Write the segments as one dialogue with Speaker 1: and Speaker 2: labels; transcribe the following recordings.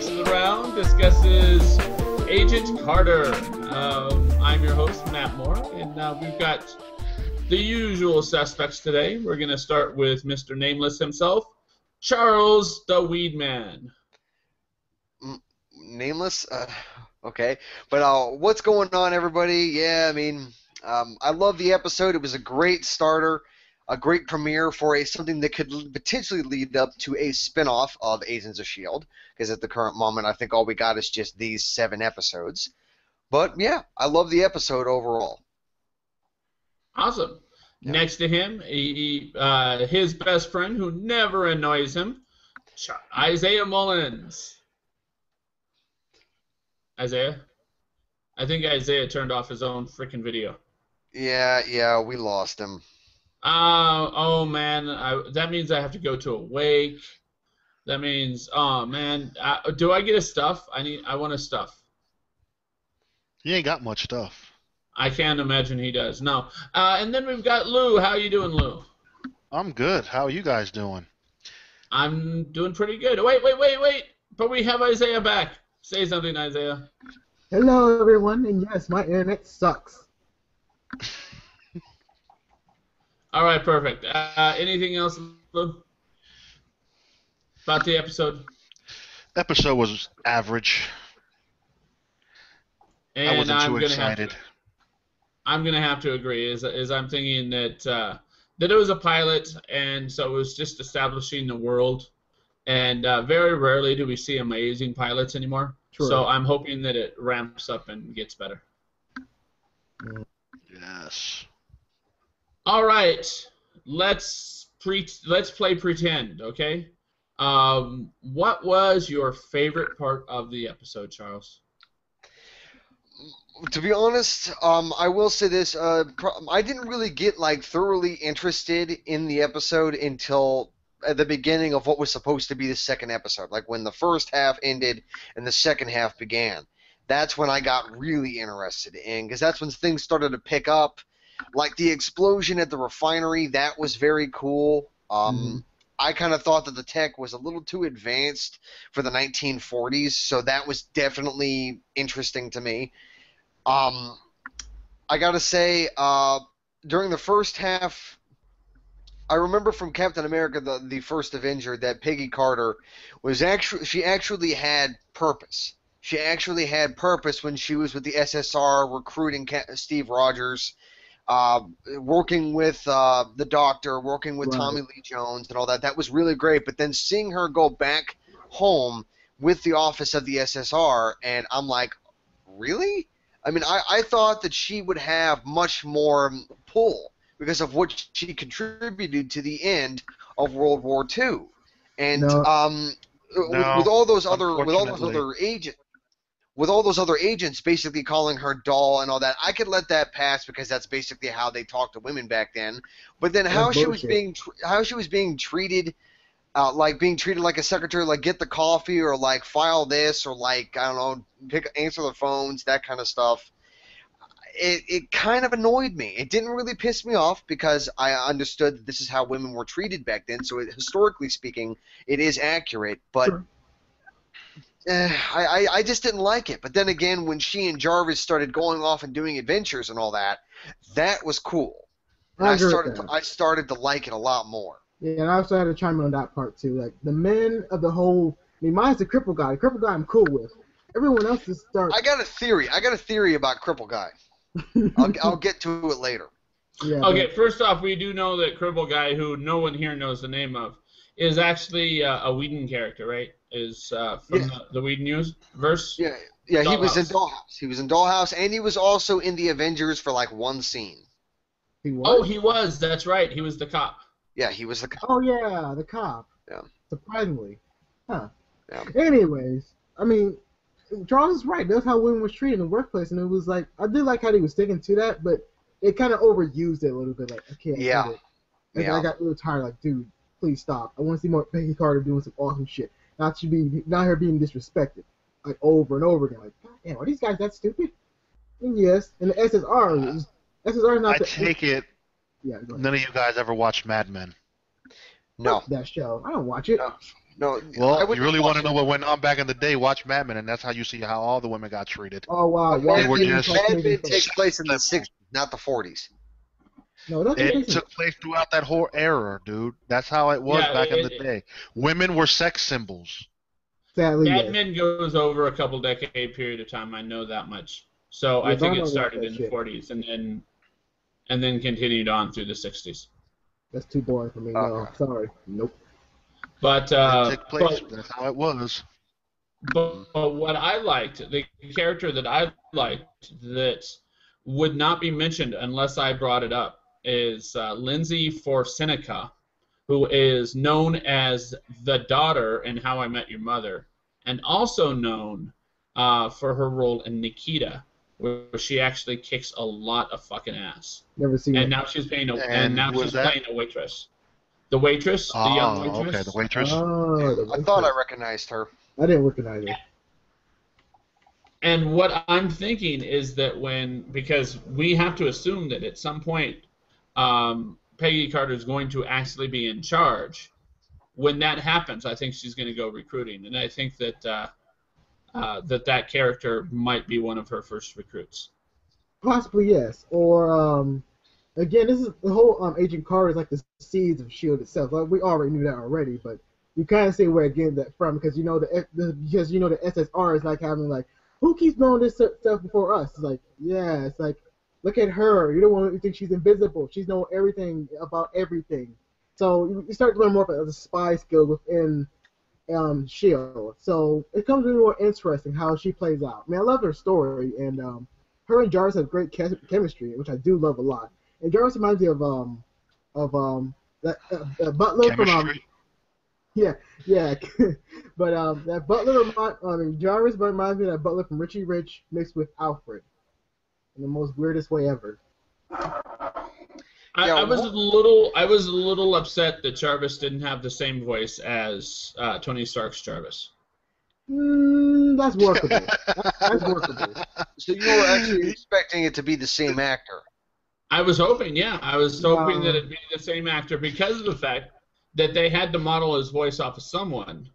Speaker 1: mixes around, discusses Agent Carter. I'm your host, Matt Moore, and we've got the usual suspects today. We're going to start with Mr. Nameless himself, Charles the Weed Man.
Speaker 2: Nameless? Okay. But what's going on, everybody? Yeah, I mean, I love the episode. It was a great starter, a great premiere for something that could potentially lead up to a spin-off of Agents of S.H.I.E.L.D., because at the current moment, I think all we got is just these 7 episodes. But, yeah, I love the episode overall.
Speaker 1: Awesome.
Speaker 2: Yeah.
Speaker 1: Next to him, his best friend who never annoys him, Isaiah Mullins. Isaiah? I think Isaiah turned off his own freaking video.
Speaker 2: Yeah, we lost him.
Speaker 1: Oh man, that means I have to go to a wake. That means, oh man, do I get a stuff? I want a stuff.
Speaker 3: He ain't got much stuff.
Speaker 1: I can't imagine he does. No. And then we've got Lou. How you doing, Lou?
Speaker 3: I'm good. How are you guys doing?
Speaker 1: I'm doing pretty good. Wait. But we have Isaiah back. Say something, Isaiah.
Speaker 4: Hello, everyone. And yes, my internet sucks.
Speaker 1: All right, perfect. Anything else, Lou? About the episode?
Speaker 3: Episode was average.
Speaker 1: And
Speaker 3: I wasn't too excited.
Speaker 1: I'm gonna have to agree. Is I'm thinking that it was a pilot, and so it was just establishing the world. And very rarely do we see amazing pilots anymore.
Speaker 4: True.
Speaker 1: So I'm hoping that it ramps up and gets better.
Speaker 3: Yes.
Speaker 1: All right, let's play pretend, okay? What was your favorite part of the episode, Charles?
Speaker 2: To be honest, I will say this. I didn't really get thoroughly interested in the episode until at the beginning of what was supposed to be the second episode. Like when the first half ended and the second half began. That's when I got really interested in, because that's when things started to pick up. Like the explosion at the refinery, that was very cool. I kind of thought that the tech was a little too advanced for the 1940s, so that was definitely interesting to me. I gotta say, during the first half, I remember from Captain America, the First Avenger, that Peggy Carter was she actually had purpose. She actually had purpose when she was with the SSR recruiting Steve Rogers, working with the Doctor, working with Tommy Lee Jones and all that. That was really great. But then seeing her go back home with the office of the SSR, and I'm like, really? I mean, I thought that she would have much more pull because of what she contributed to the end of World War II, and with all those other agents basically calling her doll and all that, I could let that pass because that's basically how they talked to women back then. But then how she was being treated. Being treated like a secretary, like get the coffee or like file this or like, I don't know, answer the phones, that kind of stuff. It kind of annoyed me. It didn't really piss me off because I understood that this is how women were treated back then. So historically speaking, it is accurate. But
Speaker 4: Sure.
Speaker 2: I just didn't like it. But then again, when she and Jarvis started going off and doing adventures and all that, that was cool. And I started to like it a lot more.
Speaker 4: Yeah, and I also had to chime in on that part too. Like the men of the whole, I mean, mine's the cripple guy. The cripple guy I'm cool with. Everyone else is
Speaker 2: I got a theory about Cripple Guy. I'll get to it later.
Speaker 4: Yeah,
Speaker 1: Okay, first off, we do know that Cripple Guy, who no one here knows the name of, is actually a Whedon character, right? Is from the Whedon universe?
Speaker 2: Yeah, he was in Dollhouse. He was in Dollhouse, and he was also in the Avengers for like one scene.
Speaker 4: He was?
Speaker 1: Oh, he was. That's right. He was the cop.
Speaker 2: Yeah, he was the cop.
Speaker 4: Oh yeah, the cop.
Speaker 2: Yeah.
Speaker 4: Surprisingly. Huh.
Speaker 2: Yeah.
Speaker 4: Anyways, I mean, Charles is right. That's how women was treated in the workplace, and it was like, I did like how he was sticking to that, but it kind of overused it a little bit. Like, okay, I get it. And I got really tired. Like, dude, please stop. I want to see more Peggy Carter doing some awesome shit. Not her being disrespected, like over and over again. Like, God damn, are these guys that stupid? And yes, and the SSR is not.
Speaker 3: I take it.
Speaker 4: Yeah. Go ahead.
Speaker 3: None of you guys ever watched Mad Men.
Speaker 2: No.
Speaker 4: That show. I don't watch it.
Speaker 2: No,
Speaker 3: Well,
Speaker 2: I
Speaker 3: if
Speaker 2: would
Speaker 3: you really
Speaker 2: watch
Speaker 3: want to know
Speaker 2: it.
Speaker 3: what went on back in the day, watch Mad Men, and that's how you see how all the women got treated.
Speaker 4: Oh wow,
Speaker 2: But
Speaker 4: why
Speaker 3: They were
Speaker 4: didn't
Speaker 3: just-
Speaker 2: Mad Men
Speaker 4: first?
Speaker 2: takes place in the 60s, not the 40s.
Speaker 4: No, it doesn't take
Speaker 3: It
Speaker 4: place in
Speaker 3: took place throughout that whole era, dude. That's how it was
Speaker 1: Yeah,
Speaker 3: back in the day. Women were sex symbols.
Speaker 4: sadly,
Speaker 1: Mad
Speaker 4: yes.
Speaker 1: Men goes over a couple decade period of time. I know that much. So
Speaker 4: Yeah,
Speaker 1: I think
Speaker 4: but I
Speaker 1: it
Speaker 4: don't
Speaker 1: started
Speaker 4: watch
Speaker 1: in
Speaker 4: that
Speaker 1: the
Speaker 4: shit.
Speaker 1: 40s and then continued on through the 60s.
Speaker 4: That's too boring for me. No,
Speaker 2: Okay.
Speaker 4: sorry. Nope.
Speaker 1: But
Speaker 3: It took place. That's how it was.
Speaker 1: but what I liked, the character that I liked that would not be mentioned unless I brought it up is Lindsay Forsenica, who is known as the daughter in How I Met Your Mother, and also known for her role in Nikita, where she actually kicks a lot of fucking ass.
Speaker 4: Never seen
Speaker 1: And
Speaker 4: it.
Speaker 1: now she's playing
Speaker 3: And who was that?
Speaker 1: playing a waitress. The waitress, the young
Speaker 3: Oh,
Speaker 1: waitress.
Speaker 3: okay, the waitress.
Speaker 4: Oh, the
Speaker 2: I thought I
Speaker 4: waitress.
Speaker 2: recognized her.
Speaker 4: I didn't recognize her.
Speaker 1: And what I'm thinking is that because we have to assume that at some point Peggy Carter is going to actually be in charge. When that happens, I think she's going to go recruiting, and I think that that character might be one of her first recruits.
Speaker 4: Possibly yes. Or again, this is the whole Agent Carter is like the seeds of Shield itself. Like we already knew that already, but you kind of see where it getting that from because you know the SSR is like having like who keeps knowing this stuff before us? It's like yeah, it's like look at her. You don't want to think she's invisible. She's knowing everything about everything. So you start to learn more about the spy skill within Shield. So it comes really more interesting how she plays out. I mean, I love her story and her and Jarvis have great chemistry, which I do love a lot. And Jarvis reminds me of that Butler
Speaker 3: Chemistry.
Speaker 4: but that Butler Jarvis reminds me of that Butler from Richie Rich mixed with Alfred in the most weirdest way ever.
Speaker 1: I was a little upset that Jarvis didn't have the same voice as Tony Stark's Jarvis.
Speaker 4: That's workable. That's workable.
Speaker 2: So you were actually expecting it to be the same actor.
Speaker 1: I was hoping, yeah. I was hoping that it'd be the same actor because of the fact that they had to model his voice off of someone.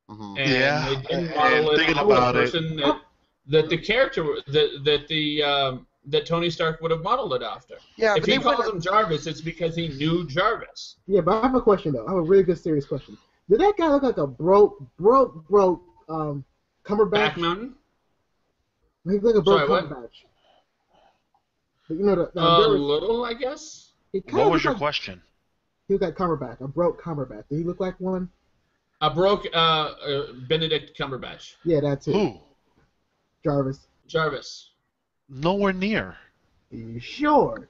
Speaker 2: Mm-hmm.
Speaker 1: And
Speaker 3: Yeah,
Speaker 1: they didn't
Speaker 3: and
Speaker 1: model it
Speaker 3: thinking
Speaker 1: off
Speaker 3: about
Speaker 1: the
Speaker 3: it.
Speaker 1: person that the character that Tony Stark would have modeled it after.
Speaker 2: Yeah,
Speaker 1: If
Speaker 2: but
Speaker 1: he
Speaker 2: they
Speaker 1: calls
Speaker 2: wouldn't-
Speaker 1: him Jarvis, it's because he knew Jarvis.
Speaker 4: Yeah, but I have a question though. I have a really good serious question. Did that guy look like a broke Cumberbatch?
Speaker 1: Back Mountain?
Speaker 4: He looked like a broke
Speaker 1: Sorry, what?
Speaker 4: Cumberbatch. But you know the
Speaker 1: A
Speaker 4: Jarvis,
Speaker 1: little, I guess.
Speaker 4: he kinda
Speaker 3: What was
Speaker 4: looked
Speaker 3: your
Speaker 4: like,
Speaker 3: question?
Speaker 4: He looked like Cumberbatch, a broke Cumberbatch. Did he look like one?
Speaker 1: A broke Benedict Cumberbatch.
Speaker 4: Yeah, that's it.
Speaker 3: Who?
Speaker 4: Jarvis.
Speaker 1: Jarvis.
Speaker 3: Nowhere near.
Speaker 4: Are you sure?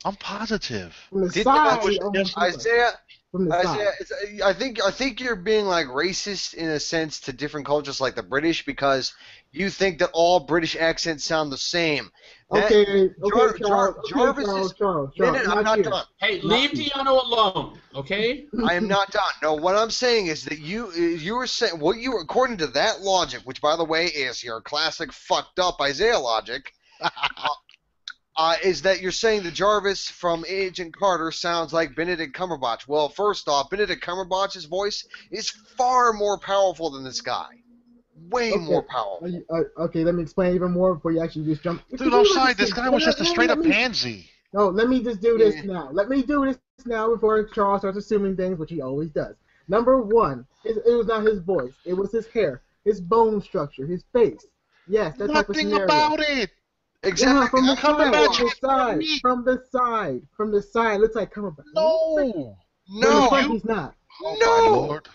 Speaker 3: I'm positive.
Speaker 4: From the
Speaker 2: Did
Speaker 4: side,
Speaker 2: that-
Speaker 4: he almost looked like-
Speaker 2: Isaiah,
Speaker 4: from the side.
Speaker 2: I think you're being like racist in a sense to different cultures like the British because you think that all British accents sound the same.
Speaker 4: Okay,
Speaker 2: Jarvis
Speaker 4: Charles,
Speaker 2: Minute, I'm not done.
Speaker 1: Hey, leave Deanno alone, okay?
Speaker 2: I am not done. No, what I'm saying is that you were saying according to that logic, which by the way is your classic fucked up Isaiah logic, is that you're saying that Jarvis from Agent Carter sounds like Benedict Cumberbatch. Well, first off, Benedict Cumberbatch's voice is far more powerful than this guy. Way more powerful.
Speaker 4: Okay, let me explain even more before you actually just jump.
Speaker 3: Dude, I'm sorry. This guy was just a straight up pansy.
Speaker 4: No, let me just do this now. Let me do this now before Charles starts assuming things, which he always does. Number one, it was not his voice. It was his hair, his bone structure, his face. Yes, that type of
Speaker 3: Nothing
Speaker 4: scenario.
Speaker 3: about it.
Speaker 2: Exactly.
Speaker 4: Yeah, from the
Speaker 3: Cumberbatch
Speaker 4: side,
Speaker 3: is
Speaker 4: from the side, from the side. Looks like Cumberbatch.
Speaker 3: No.
Speaker 2: No.
Speaker 4: He's not.
Speaker 3: Oh
Speaker 2: No.
Speaker 3: my lord.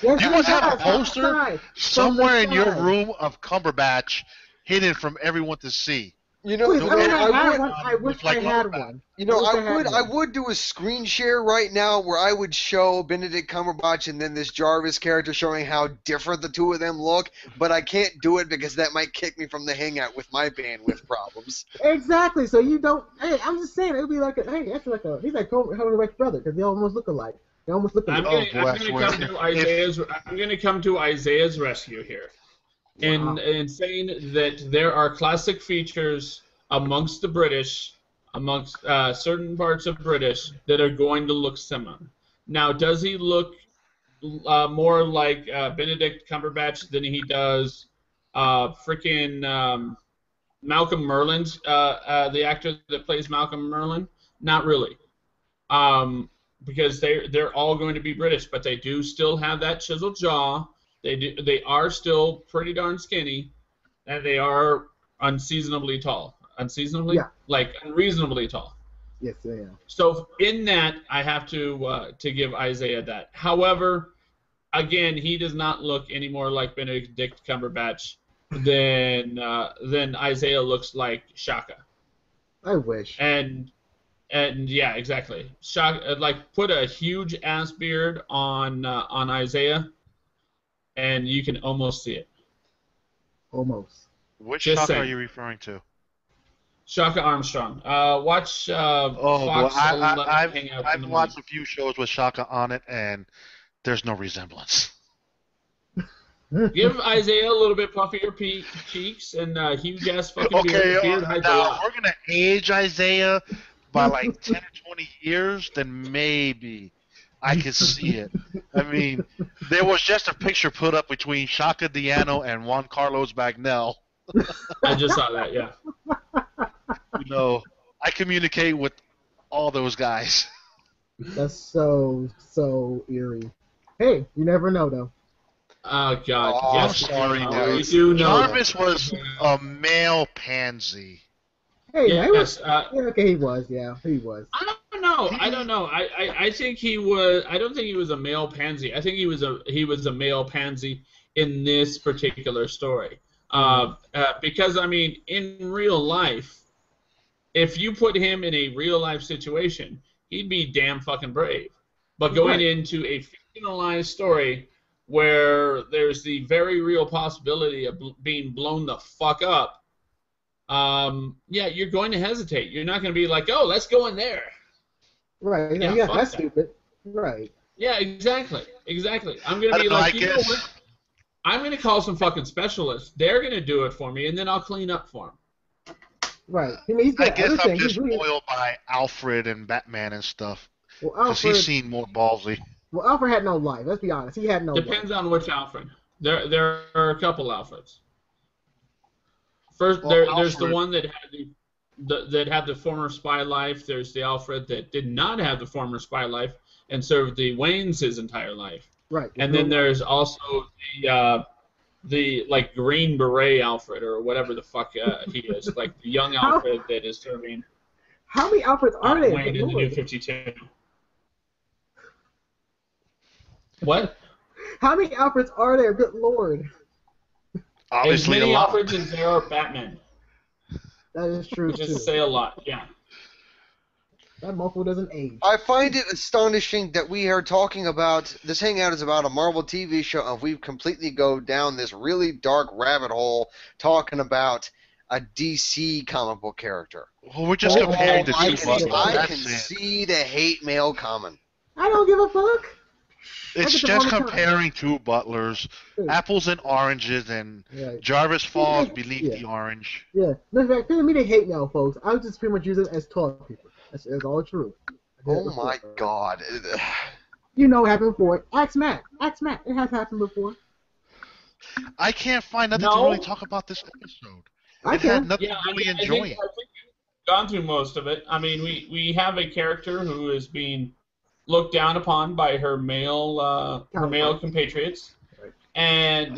Speaker 4: Yes,
Speaker 3: You
Speaker 4: he
Speaker 3: must have a
Speaker 4: does, from the
Speaker 3: poster
Speaker 4: side,
Speaker 3: somewhere in your
Speaker 4: side.
Speaker 3: room of Cumberbatch hidden from everyone to see.
Speaker 2: You know,
Speaker 4: Please,
Speaker 3: The
Speaker 4: I wish
Speaker 3: way
Speaker 4: I
Speaker 3: it
Speaker 4: had
Speaker 3: looked
Speaker 4: one. I wish
Speaker 3: like
Speaker 4: I had
Speaker 3: Cumberbatch.
Speaker 4: one.
Speaker 2: You know,
Speaker 4: I wish
Speaker 2: I
Speaker 4: had one.
Speaker 2: would do a screen share right now where I would show Benedict Cumberbatch and then this Jarvis character showing how different the two of them look, but I can't do it because that might kick me from the hangout with my bandwidth problems.
Speaker 4: Exactly. So you don't. Hey, I'm just saying it would be like a. Hey, that's like a. He's like having a Rex brother because they almost look alike. They almost look
Speaker 1: I'm
Speaker 4: alike.
Speaker 1: gonna,
Speaker 3: boy,
Speaker 1: I'm
Speaker 3: I
Speaker 1: gonna
Speaker 3: swear.
Speaker 1: come to Isaiah's. I'm gonna come to Isaiah's rescue here,
Speaker 4: Wow.
Speaker 1: in saying that there are classic features amongst the British, amongst certain parts of British that are going to look similar. Now, does he look more like Benedict Cumberbatch than he does freaking Malcolm Merlyn's the actor that plays Malcolm Merlyn. Not really, because they're all going to be British, but they do still have that chiseled jaw. They are still pretty darn skinny, and they are unseasonably tall. Unseasonably, like unreasonably tall.
Speaker 4: Yes, they are.
Speaker 1: So in that, I have to give Isaiah that. However, again, he does not look any more like Benedict Cumberbatch than Isaiah looks like Shaka.
Speaker 4: I wish.
Speaker 1: And yeah, exactly. Shaka, like put a huge ass beard on Isaiah, and you can almost see it.
Speaker 4: Almost.
Speaker 3: Which
Speaker 1: Just
Speaker 3: Shaka
Speaker 1: saying.
Speaker 3: are you referring to?
Speaker 1: Shaka Armstrong. Watch Fox 11 hang out in
Speaker 3: I've
Speaker 1: the
Speaker 3: watched
Speaker 1: morning.
Speaker 3: a few shows with Shaka on it, and there's no resemblance.
Speaker 1: Give Isaiah a little bit puffier cheeks and huge ass fucking beard. Beard hides a
Speaker 3: now
Speaker 1: lot.
Speaker 3: if we're gonna age Isaiah by like 10 or 20 years, then maybe I could see it. I mean, there was just a picture put up between Shaka Diano and Juan Carlos Bagnell.
Speaker 1: I just saw that, yeah.
Speaker 3: You know, I communicate with all those guys.
Speaker 4: That's so eerie. Hey, you never know though.
Speaker 1: Oh God!
Speaker 2: Oh,
Speaker 1: yes,
Speaker 3: sorry,
Speaker 1: we
Speaker 3: dude.
Speaker 1: do know.
Speaker 3: Jarvis was a male pansy.
Speaker 4: Hey,
Speaker 1: Yes,
Speaker 4: he was. Yeah, okay, he was. Yeah, he was.
Speaker 1: I don't know. I think he was. I don't think he was a male pansy. I think he was a male pansy in this particular story. Because I mean, in real life, if you put him in a real life situation, he'd be damn fucking brave. But going into a fictionalized story where there's the very real possibility of being blown the fuck up, yeah, you're going to hesitate. You're not going to be like, oh, let's go in there.
Speaker 4: Right.
Speaker 1: Yeah,
Speaker 4: Yeah,
Speaker 1: fuck
Speaker 4: that's
Speaker 1: that.
Speaker 4: stupid. Right.
Speaker 1: Yeah, exactly. I'm going to be like, you know what? I'm going to call some fucking specialists. They're going to do it for me, and then I'll clean up for them.
Speaker 4: Right. I mean, he's
Speaker 3: I
Speaker 4: got
Speaker 3: guess I'm
Speaker 4: everything.
Speaker 3: just
Speaker 4: He's really,
Speaker 3: spoiled by Alfred and Batman and stuff.
Speaker 4: well,
Speaker 3: Because
Speaker 4: Alfred.
Speaker 3: he's seen more ballsy.
Speaker 4: Well, Alfred had no life. Let's be honest. He had no
Speaker 1: Depends
Speaker 4: life.
Speaker 1: on which Alfred. There are a couple Alfreds. First,
Speaker 3: Well,
Speaker 1: there's the
Speaker 3: Alfred-
Speaker 1: one that had the former spy life. There's the Alfred that did not have the former spy life and served the Waynes his entire life.
Speaker 4: Right.
Speaker 1: And then there's also the like Green Beret Alfred or whatever the fuck he is, like the young Alfred that is serving
Speaker 4: How many Alfreds are there?
Speaker 1: Wayne in the New 52. What?
Speaker 4: How many Alfreds are there? Good lord.
Speaker 3: Obviously
Speaker 1: as
Speaker 3: a
Speaker 1: many
Speaker 3: lot.
Speaker 1: Alfreds as there are Batmen.
Speaker 4: That is true
Speaker 1: Which
Speaker 4: too.
Speaker 1: is to say a lot, yeah.
Speaker 4: That mofo doesn't age.
Speaker 2: I find it astonishing that we are talking about this hangout is about a Marvel TV show, and we've completely go down this really dark rabbit hole talking about a DC comic book character.
Speaker 3: Well, we're just comparing the
Speaker 2: I
Speaker 3: two
Speaker 2: can,
Speaker 3: butlers.
Speaker 2: I
Speaker 3: That's
Speaker 2: can
Speaker 3: it.
Speaker 2: see the hate mail coming.
Speaker 4: I don't give a fuck.
Speaker 3: It's
Speaker 4: Look at the
Speaker 3: just
Speaker 4: Marvel
Speaker 3: comparing two butlers,
Speaker 4: Dude.
Speaker 3: apples and oranges, and
Speaker 4: Right.
Speaker 3: Jarvis falls
Speaker 4: Yeah.
Speaker 3: beneath
Speaker 4: Yeah.
Speaker 3: the orange.
Speaker 4: Yeah. In fact, to me, they hate now, folks. I was just pretty much using it as toilet paper. That's all true.
Speaker 2: Oh my god.
Speaker 4: You know what happened before. Ask Matt. Ask Matt. It has happened before.
Speaker 3: I can't find nothing to
Speaker 1: No.
Speaker 3: really talk about this episode.
Speaker 4: I
Speaker 3: It had
Speaker 4: can.
Speaker 3: nothing
Speaker 1: Yeah,
Speaker 3: to really
Speaker 1: I think
Speaker 3: enjoy.
Speaker 1: we've gone through most of it. I mean, we have a character who is being looked down upon by her male compatriots,
Speaker 4: Right.
Speaker 1: and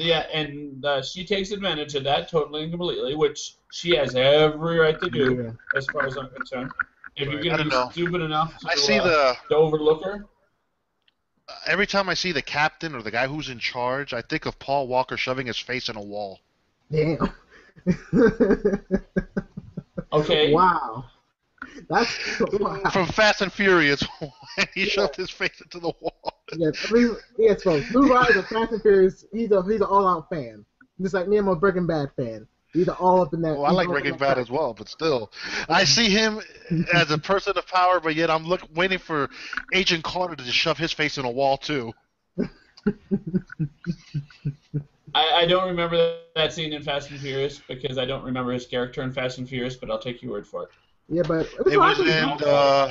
Speaker 1: she takes advantage of that totally and completely, which she has every right to do,
Speaker 4: Yeah.
Speaker 1: as far as I'm concerned. If you're
Speaker 3: I
Speaker 1: gonna
Speaker 3: don't
Speaker 1: be
Speaker 3: know.
Speaker 1: stupid enough to,
Speaker 3: I see the
Speaker 1: to overlook her,
Speaker 3: every time I see the captain or the guy who's in charge, I think of Paul Walker shoving his face in a wall.
Speaker 4: Damn.
Speaker 1: okay.
Speaker 4: Wow. That's wow.
Speaker 3: From Fast and Furious, when he shoved his face into the wall.
Speaker 4: Yes, folks. Blue Rider, Fast and Furious. He's an all-out fan. Just like me, I'm a Breaking Bad fan. He's all up in that.
Speaker 3: Well, I like Breaking Bad as well, but still, I see him as a person of power, but yet I'm waiting for Agent Carter to just shove his face in a wall too.
Speaker 1: I don't remember that scene in Fast and Furious because I don't remember his character in Fast and Furious, but I'll take your word for it.
Speaker 4: Yeah, but
Speaker 3: It was in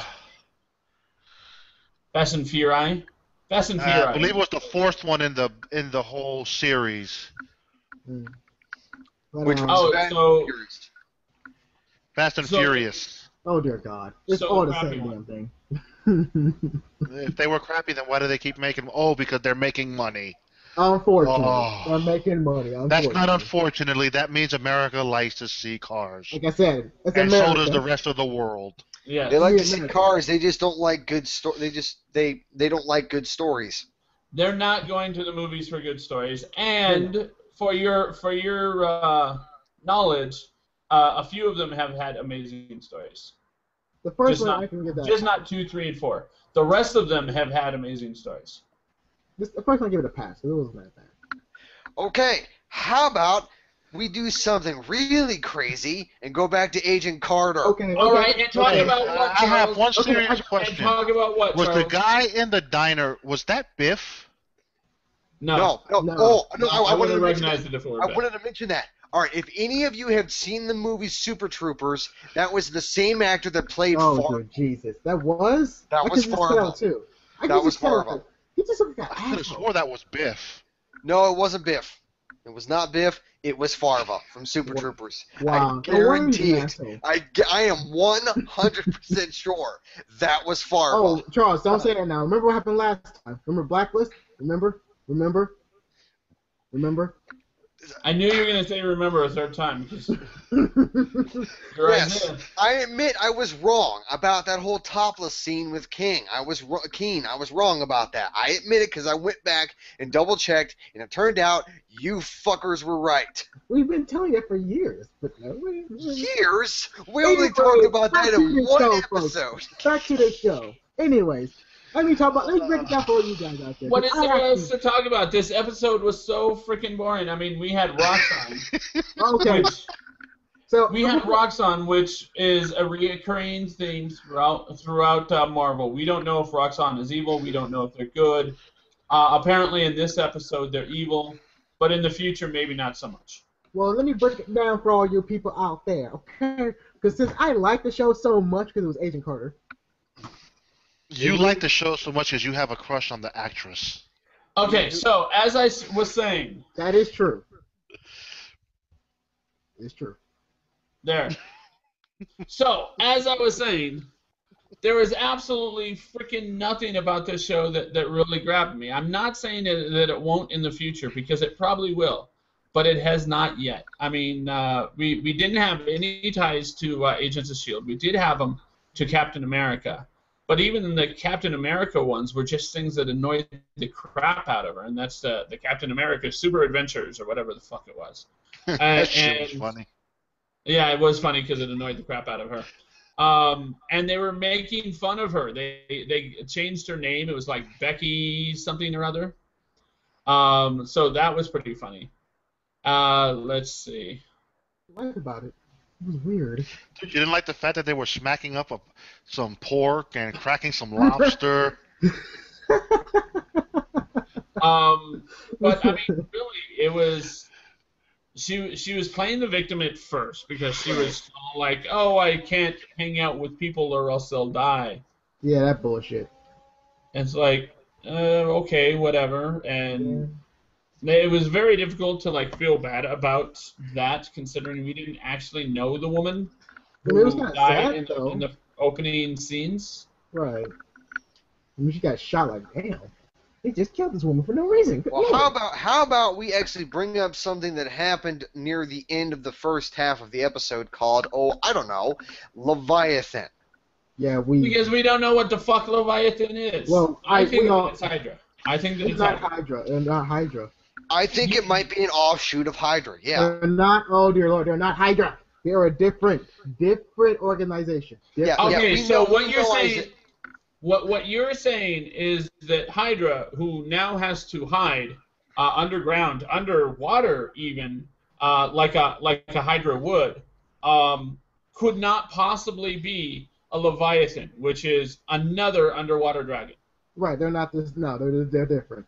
Speaker 1: Fast and Fury. Fast and
Speaker 3: I
Speaker 1: Furious.
Speaker 3: believe it was the fourth one in the whole series.
Speaker 4: Mm.
Speaker 2: Which was
Speaker 1: Oh,
Speaker 2: Fast
Speaker 1: so-
Speaker 2: and Furious.
Speaker 3: Fast and
Speaker 1: So-
Speaker 3: Furious.
Speaker 4: Oh dear God! It's
Speaker 1: So
Speaker 4: all the
Speaker 1: crappy
Speaker 4: same
Speaker 1: one.
Speaker 4: damn thing.
Speaker 3: If they were crappy, then why do they keep making them? Oh, because they're making money.
Speaker 4: Unfortunately,
Speaker 3: Oh.
Speaker 4: they're making money.
Speaker 3: That's not
Speaker 4: Unfortunately.
Speaker 3: unfortunately. That means America likes to see cars.
Speaker 4: Like I said, it's
Speaker 3: And
Speaker 4: America.
Speaker 3: so does the rest of the world.
Speaker 1: Yeah.
Speaker 2: They like
Speaker 4: Yeah,
Speaker 2: to see
Speaker 4: America.
Speaker 2: cars. They just don't like good they don't like good stories.
Speaker 1: They're not going to the movies for good stories. And for your knowledge, a few of them have had amazing stories.
Speaker 4: The first
Speaker 1: Just
Speaker 4: one
Speaker 1: not-
Speaker 4: I can get that.
Speaker 1: Just not 2, 3, and 4. The rest of them have had amazing stories.
Speaker 4: The first one I give it a pass. It wasn't that bad.
Speaker 2: Okay, how about we do something really crazy and go back to Agent Carter?
Speaker 4: Okay.
Speaker 1: All
Speaker 4: okay,
Speaker 1: right, and talk
Speaker 4: okay.
Speaker 1: about what,
Speaker 3: I have
Speaker 1: Charles?
Speaker 3: one
Speaker 4: Okay,
Speaker 3: serious
Speaker 4: and
Speaker 3: question.
Speaker 1: And talk about what,
Speaker 3: Was the
Speaker 1: Charles?
Speaker 3: guy in the diner, was that Biff?
Speaker 2: No.
Speaker 4: No.
Speaker 2: Oh, no,
Speaker 1: I
Speaker 2: I wanted
Speaker 1: wouldn't
Speaker 2: to mention
Speaker 1: recognize
Speaker 2: that.
Speaker 1: it if it were
Speaker 2: I
Speaker 1: Biff.
Speaker 2: wanted to mention that. All right, if any of you have seen the movie Super Troopers, that was the same actor that played
Speaker 4: Oh,
Speaker 2: Fargo.
Speaker 4: dear Jesus. That was?
Speaker 2: That
Speaker 4: I
Speaker 2: was
Speaker 4: could just tell,
Speaker 2: Fargo.
Speaker 4: too. I
Speaker 2: That
Speaker 4: could
Speaker 2: was
Speaker 4: just tell
Speaker 2: Fargo.
Speaker 4: He just looked like
Speaker 3: I
Speaker 4: an
Speaker 3: could have
Speaker 4: asshole.
Speaker 3: swore that was Biff.
Speaker 2: No, it wasn't Biff. It was not Biff. It was Farva from Super
Speaker 4: Wow.
Speaker 2: Troopers.
Speaker 4: Wow.
Speaker 2: I guarantee
Speaker 4: No wonder
Speaker 2: it.
Speaker 4: he's an asshole.
Speaker 2: I am 100% sure that was Farva.
Speaker 4: Oh, Charles, don't say that now. Remember what happened last time? Remember Blacklist? Remember?
Speaker 1: I knew you were going to say remember a third time. Because you're
Speaker 2: Yes,
Speaker 1: Isaiah.
Speaker 2: I admit I was wrong about that whole topless scene with King. I was wrong about that. I admit it because I went back and double checked, and it turned out you fuckers were right.
Speaker 4: We've been telling you for years. But no,
Speaker 2: Years? We
Speaker 4: Anyway,
Speaker 2: only talked about that
Speaker 4: back
Speaker 2: in
Speaker 4: to the
Speaker 2: one
Speaker 4: show, folks.
Speaker 2: episode.
Speaker 4: Back to the show. Anyways, let me break it down for all you guys out there.
Speaker 1: What is
Speaker 4: 'cause I
Speaker 1: there else
Speaker 4: actually-
Speaker 1: to talk about? This episode was so freaking boring. I mean, we had Roxanne,
Speaker 4: Okay,
Speaker 1: which
Speaker 4: so
Speaker 1: we had Roxanne, which is a reoccurring theme throughout Marvel. We don't know if Roxanne is evil. We don't know if they're good. Apparently, in this episode, they're evil, but in the future, maybe not so much.
Speaker 4: Well, let me break it down for all you people out there, okay? Because since I like the show so much because it was Agent Carter.
Speaker 3: You like the show so much because you have a crush on the actress.
Speaker 1: Okay, so as I was saying,
Speaker 4: That is true. It's true.
Speaker 1: there. So, as I was saying, there is absolutely freaking nothing about this show that really grabbed me. I'm not saying that it won't in the future, because it probably will, but it has not yet. I mean, we didn't have any ties to Agents of S.H.I.E.L.D. We did have them to Captain America, but even the Captain America ones were just things that annoyed the crap out of her, and that's the Captain America Super Adventures, or whatever the fuck it was.
Speaker 3: That shit was
Speaker 1: and-
Speaker 3: funny.
Speaker 1: Yeah, it was funny because it annoyed the crap out of her. And they were making fun of her. They changed her name. It was like Becky something or other. So that was pretty funny. Let's see.
Speaker 4: I liked about it. It was weird.
Speaker 3: You didn't like the fact that they were smacking up some pork and cracking some lobster.
Speaker 1: But I mean, really, it was. She was playing the victim at first because she was all like, "Oh, I can't hang out with people or else they'll die."
Speaker 4: Yeah, that bullshit.
Speaker 1: And it's like, okay, whatever. And it was very difficult to like feel bad about that, considering we didn't actually know the woman
Speaker 4: I mean, it was
Speaker 1: who
Speaker 4: kinda
Speaker 1: died
Speaker 4: sad,
Speaker 1: in
Speaker 4: though.
Speaker 1: the opening scenes.
Speaker 4: Right. I mean, she got shot like, damn. They just killed this woman for no reason. Good
Speaker 2: Well,
Speaker 4: Lord.
Speaker 2: how about we actually bring up something that happened near the end of the first half of the episode called, I don't know, Leviathan.
Speaker 4: Yeah, we.
Speaker 1: Because we don't know what the fuck Leviathan is.
Speaker 4: Well,
Speaker 1: I think
Speaker 4: we all-
Speaker 1: that it's Hydra. I think that
Speaker 4: It's
Speaker 1: it's
Speaker 4: not
Speaker 1: Hydra.
Speaker 4: Hydra. Not Hydra.
Speaker 2: I think it might be an offshoot of Hydra. Yeah.
Speaker 4: They're not. Oh dear Lord, they're not Hydra. They are a different organization.
Speaker 2: Yeah.
Speaker 1: Okay,
Speaker 2: we
Speaker 1: so
Speaker 2: know-
Speaker 1: what
Speaker 2: we
Speaker 1: you're
Speaker 2: know
Speaker 1: saying,
Speaker 2: Isaac-
Speaker 1: what you're saying is that Hydra, who now has to hide underground, underwater, even like a Hydra would, could not possibly be a Leviathan, which is another underwater dragon.
Speaker 4: Right. They're not this. No, they're different.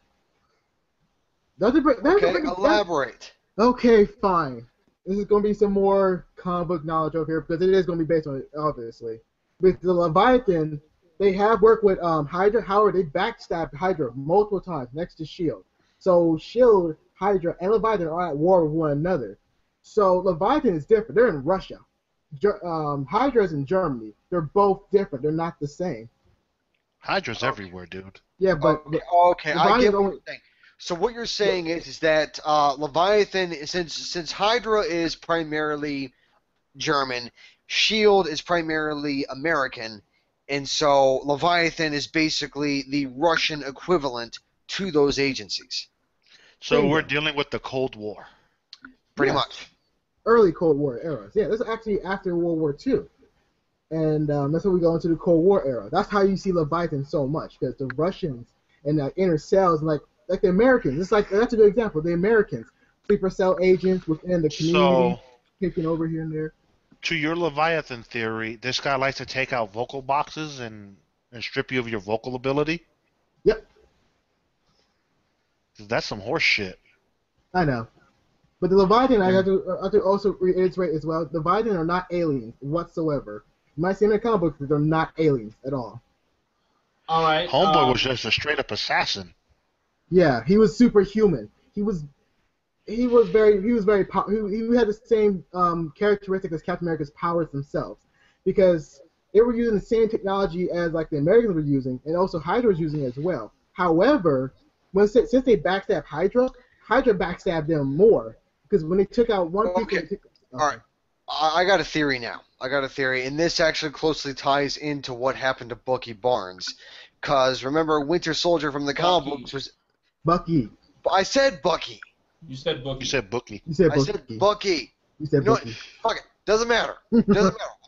Speaker 4: They're different.
Speaker 2: Okay, elaborate.
Speaker 4: Okay, fine. This is going to be some more comic book knowledge over here because it is going to be based on it, obviously. With the Leviathan, they have worked with Hydra. However, they backstabbed Hydra multiple times next to Shield. So Shield, Hydra, and Leviathan are at war with one another. So Leviathan is different. They're in Russia. Hydra is in Germany. They're both different. They're not the same.
Speaker 3: Hydra's everywhere, dude.
Speaker 4: Yeah, but
Speaker 2: okay, I get what you're saying. So what you're saying is that Leviathan, since Hydra is primarily German, Shield is primarily American, and so Leviathan is basically the Russian equivalent to those agencies.
Speaker 3: So we're dealing with the Cold War.
Speaker 2: Pretty much.
Speaker 4: Early Cold War eras. Yeah, this is actually after World War II. And that's when we go into the Cold War era. That's how you see Leviathan so much, because the Russians and the inner cells, like the Americans, it's like that's a good example. The Americans, sleeper cell agents within the community, taking over here and there.
Speaker 3: To your Leviathan theory, this guy likes to take out vocal boxes and strip you of your vocal ability?
Speaker 4: Yep.
Speaker 3: That's some horse shit.
Speaker 4: I know. But the Leviathan, I have to also reiterate as well, the Leviathan are not aliens whatsoever. You might see in the comic books that they're not aliens at all.
Speaker 1: All right.
Speaker 3: Homeboy was just a straight-up assassin.
Speaker 4: Yeah, he was superhuman. He had the same characteristic as Captain America's powers themselves, because they were using the same technology as like the Americans were using, and also Hydra was using as well. However, since they backstabbed Hydra backstabbed them more, because when they took out one people.
Speaker 2: All right. I got a theory now. And this actually closely ties into what happened to Bucky Barnes, because remember, Winter Soldier from the comic books was
Speaker 4: Bucky.
Speaker 2: I said Bucky.
Speaker 1: You said Bucky.
Speaker 3: You said Bucky.
Speaker 4: You said
Speaker 2: I
Speaker 4: Bucky.
Speaker 2: said Bucky.
Speaker 4: You said Bucky.
Speaker 2: Fuck it. Doesn't matter. Let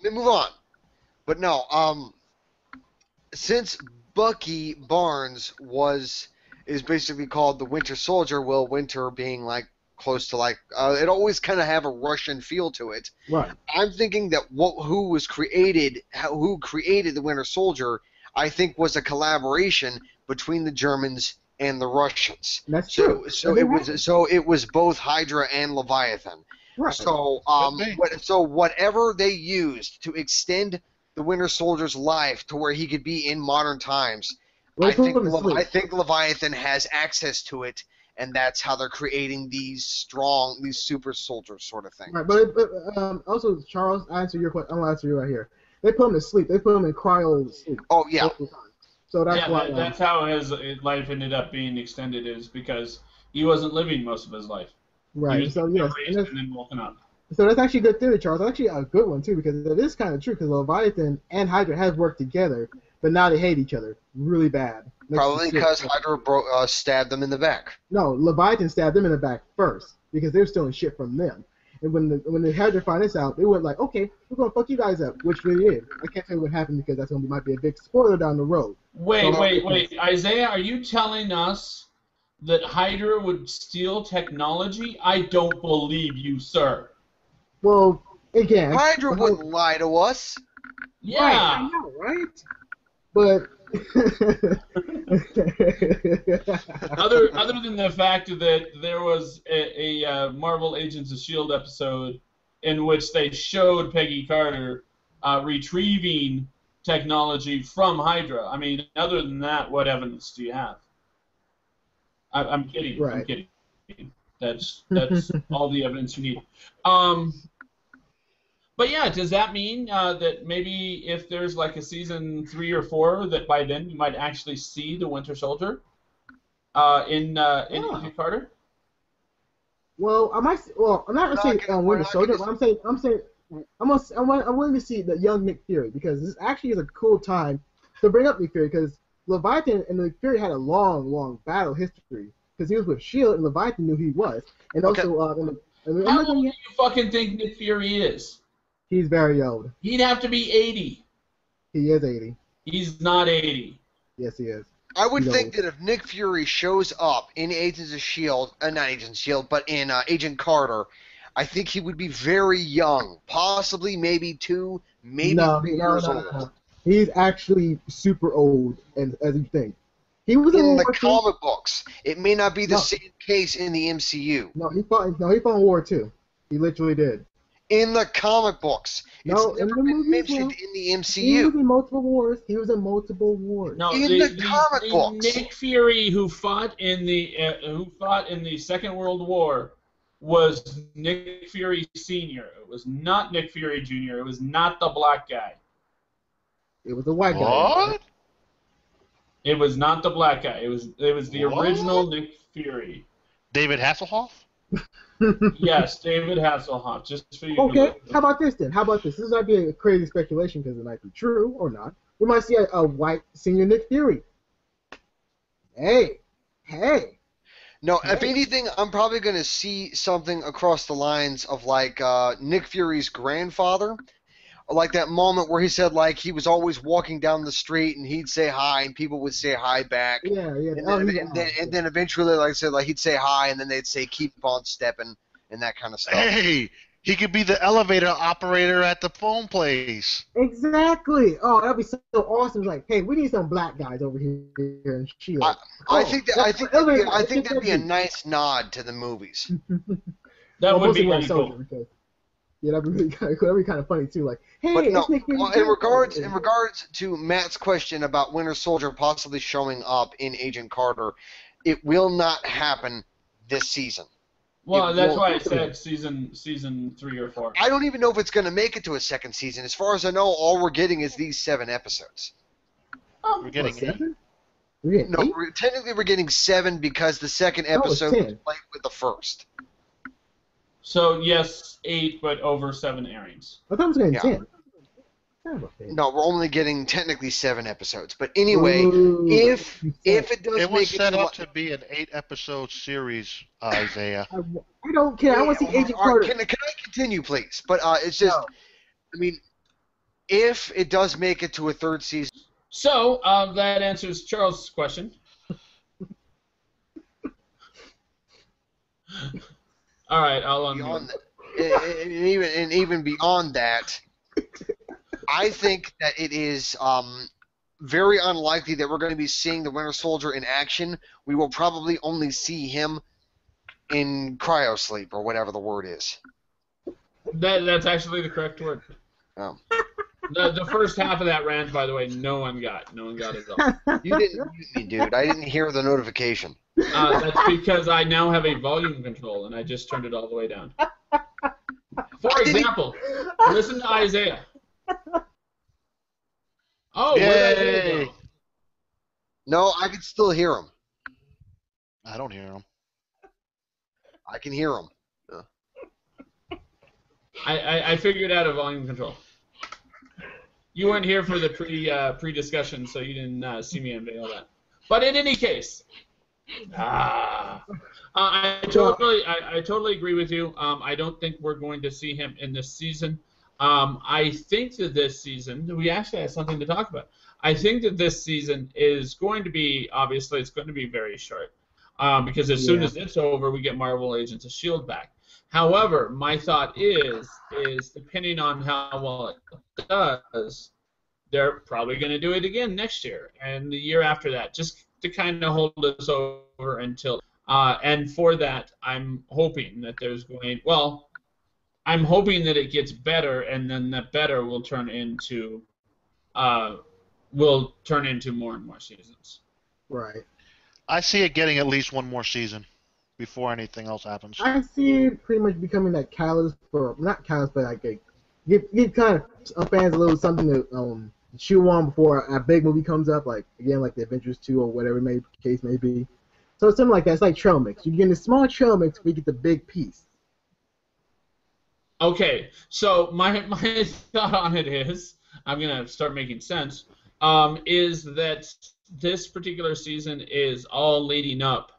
Speaker 2: me move on. But no, since Bucky Barnes is basically called the Winter Soldier, Will Winter being like close to like it always kind of have a Russian feel to it.
Speaker 4: Right.
Speaker 2: I'm thinking that who created the Winter Soldier, I think was a collaboration between the Germans and the Russians.
Speaker 4: That's true.
Speaker 2: So it was both Hydra and Leviathan.
Speaker 4: Right.
Speaker 2: So whatever they used to extend the Winter Soldier's life to where he could be in modern times, I think Leviathan has access to it, and that's how they're creating these super soldiers sort of thing.
Speaker 4: Right, but also, Charles, I answer your question. I'm gonna answer you right here. They put him to sleep. They put him in cryo sleep.
Speaker 2: Oh yeah.
Speaker 4: So that's why.
Speaker 1: That's how his life ended up being extended, is because he wasn't living most of his life.
Speaker 4: Right. So yes,
Speaker 1: and then woken up.
Speaker 4: So that's actually a good theory, Charles. That's actually a good one too, because it is kind of true. Because Leviathan and Hydra have worked together, but now they hate each other really bad.
Speaker 2: Probably because Hydra stabbed them in the back.
Speaker 4: No, Leviathan stabbed them in the back first, because they're stealing shit from them. And when the Hydra find this out, they went like, okay, we're gonna fuck you guys up, which they did. I can't tell you what happened because that's might be a big spoiler down the road.
Speaker 1: Wait, Isaiah, are you telling us that Hydra would steal technology? I don't believe you, sir.
Speaker 4: Well, again,
Speaker 2: Hydra wouldn't lie to us.
Speaker 1: Yeah.
Speaker 4: Right, I know, right? But
Speaker 1: other than the fact that there was a Marvel Agents of S.H.I.E.L.D. episode in which they showed Peggy Carter retrieving technology from Hydra. I mean, other than that, what evidence do you have? I'm kidding.
Speaker 4: Right.
Speaker 1: I'm kidding. That's all the evidence you need. But yeah, does that mean that maybe if there's like a season 3 or 4, that by then you might actually see the Winter Soldier in Agent Carter?
Speaker 4: Well, I'm not saying Winter Soldier, but I'm willing to see the young Nick Fury, because this actually is a cool time to bring up Nick Fury, because Leviathan and Nick Fury had a long battle history, because he was with S.H.I.E.L.D. and Leviathan knew he was, and also
Speaker 1: how old do you fucking think Nick Fury is?
Speaker 4: He's very old.
Speaker 1: He'd have to be 80.
Speaker 4: He is 80.
Speaker 1: He's not 80.
Speaker 4: Yes, he is.
Speaker 2: I would think that if Nick Fury shows up in Agents of S.H.I.E.L.D., not Agents of S.H.I.E.L.D., but in Agent Carter, I think he would be very young. Possibly maybe 2, maybe 3 years old.
Speaker 4: No. He's actually super old, as you think. He was
Speaker 2: in the comic books. It may not be the same case in the MCU.
Speaker 4: No, he fought in World War II. He literally did.
Speaker 2: In the comic books.
Speaker 4: No,
Speaker 2: It's
Speaker 4: in
Speaker 2: never
Speaker 4: the
Speaker 2: been
Speaker 4: movie
Speaker 2: mentioned in the
Speaker 4: He was
Speaker 2: MCU.
Speaker 4: in multiple wars.
Speaker 1: No,
Speaker 2: In the comic books.
Speaker 1: Nick Fury who fought in the Second World War was Nick Fury Sr. It was not Nick Fury Jr. It was not the black guy.
Speaker 4: It was a white guy.
Speaker 3: What?
Speaker 1: It was not the black guy. It was the
Speaker 3: What?
Speaker 1: original Nick Fury.
Speaker 3: David Hasselhoff?
Speaker 1: Yes, David Hasselhoff. Just for you.
Speaker 4: Okay, how about this then? This might be a crazy speculation because it might be true or not. We might see a white senior Nick Fury. Hey.
Speaker 2: No, if anything, I'm probably going to see something across the lines of like Nick Fury's grandfather. Like that moment where he said like he was always walking down the street and he'd say hi and people would say hi back.
Speaker 4: Yeah.
Speaker 2: And then eventually, like I said, like he'd say hi and then they'd say keep on stepping and that kind of stuff.
Speaker 3: Hey, he could be the elevator operator at the phone place.
Speaker 4: Exactly. Oh, that'd be so awesome. It's like, hey, we need some black guys over here in Shield.
Speaker 2: I think that'd be a nice nod to the movies.
Speaker 1: That would be really cool.
Speaker 4: Because, yeah, that'd be kind of funny too. Like, hey,
Speaker 2: But no,
Speaker 4: Nick Fury.
Speaker 2: in regards to Matt's question about Winter Soldier possibly showing up in Agent Carter, it will not happen this season.
Speaker 1: Well, that's why I said season 3 or 4.
Speaker 2: I don't even know if it's going to make it to a second season. As far as I know, all we're getting is these 7 episodes.
Speaker 3: We're getting
Speaker 4: 7?
Speaker 2: Technically we're getting 7 because the second episode was played with the first.
Speaker 1: So yes, 8, but over 7 airings.
Speaker 4: I thought it was getting 10.
Speaker 2: No, we're only getting technically 7 episodes. But anyway, if it does
Speaker 3: it
Speaker 2: make
Speaker 3: was set up to be an 8-episode series, Isaiah.
Speaker 4: I don't care. I want to see Agent Carter.
Speaker 2: Can I continue, please? But it's just, I mean, if it does make it to a 3rd season.
Speaker 1: So that answers Charles' question. All right, I'll unmute.
Speaker 2: And even beyond that, I think that it is very unlikely that we're going to be seeing the Winter Soldier in action. We will probably only see him in cryosleep or whatever the word is.
Speaker 1: That's actually the correct word.
Speaker 2: Oh.
Speaker 1: The first half of that rant, by the way, no one got it all.
Speaker 2: You didn't mute me, dude. I didn't hear the notification.
Speaker 1: That's because I now have a volume control, and I just turned it all the way down. For example, listen to Isaiah. Oh, where did Isaiah go?
Speaker 2: No, I can still hear him.
Speaker 3: I don't hear him.
Speaker 2: I can hear him.
Speaker 1: I figured out a volume control. You weren't here for the pre-discussion, so you didn't see me unveil that. But in any case, I totally agree with you. I don't think we're going to see him in this season. I think that this season, we actually have something to talk about. I think that this season is going to be, obviously, it's going to be very short. Because as soon as it's over, we get Marvel Agents of S.H.I.E.L.D. back. However, my thought is depending on how well it does, they're probably going to do it again next year and the year after that, just to kind of hold us over until. And for that, I'm hoping that I'm hoping that it gets better, and then that better will turn into more and more seasons.
Speaker 4: Right.
Speaker 3: I see it getting at least one more season before anything else happens.
Speaker 4: I see it pretty much becoming that catalyst for, not catalyst, but like give kind of fans a little something to chew on before a big movie comes up, like again like the Avengers 2 or whatever the case may be. So it's something like that. It's like trail mix. You get a small trail mix, we get the big piece.
Speaker 1: Okay, so my thought on it is, I'm going to start making sense, is that this particular season is all leading up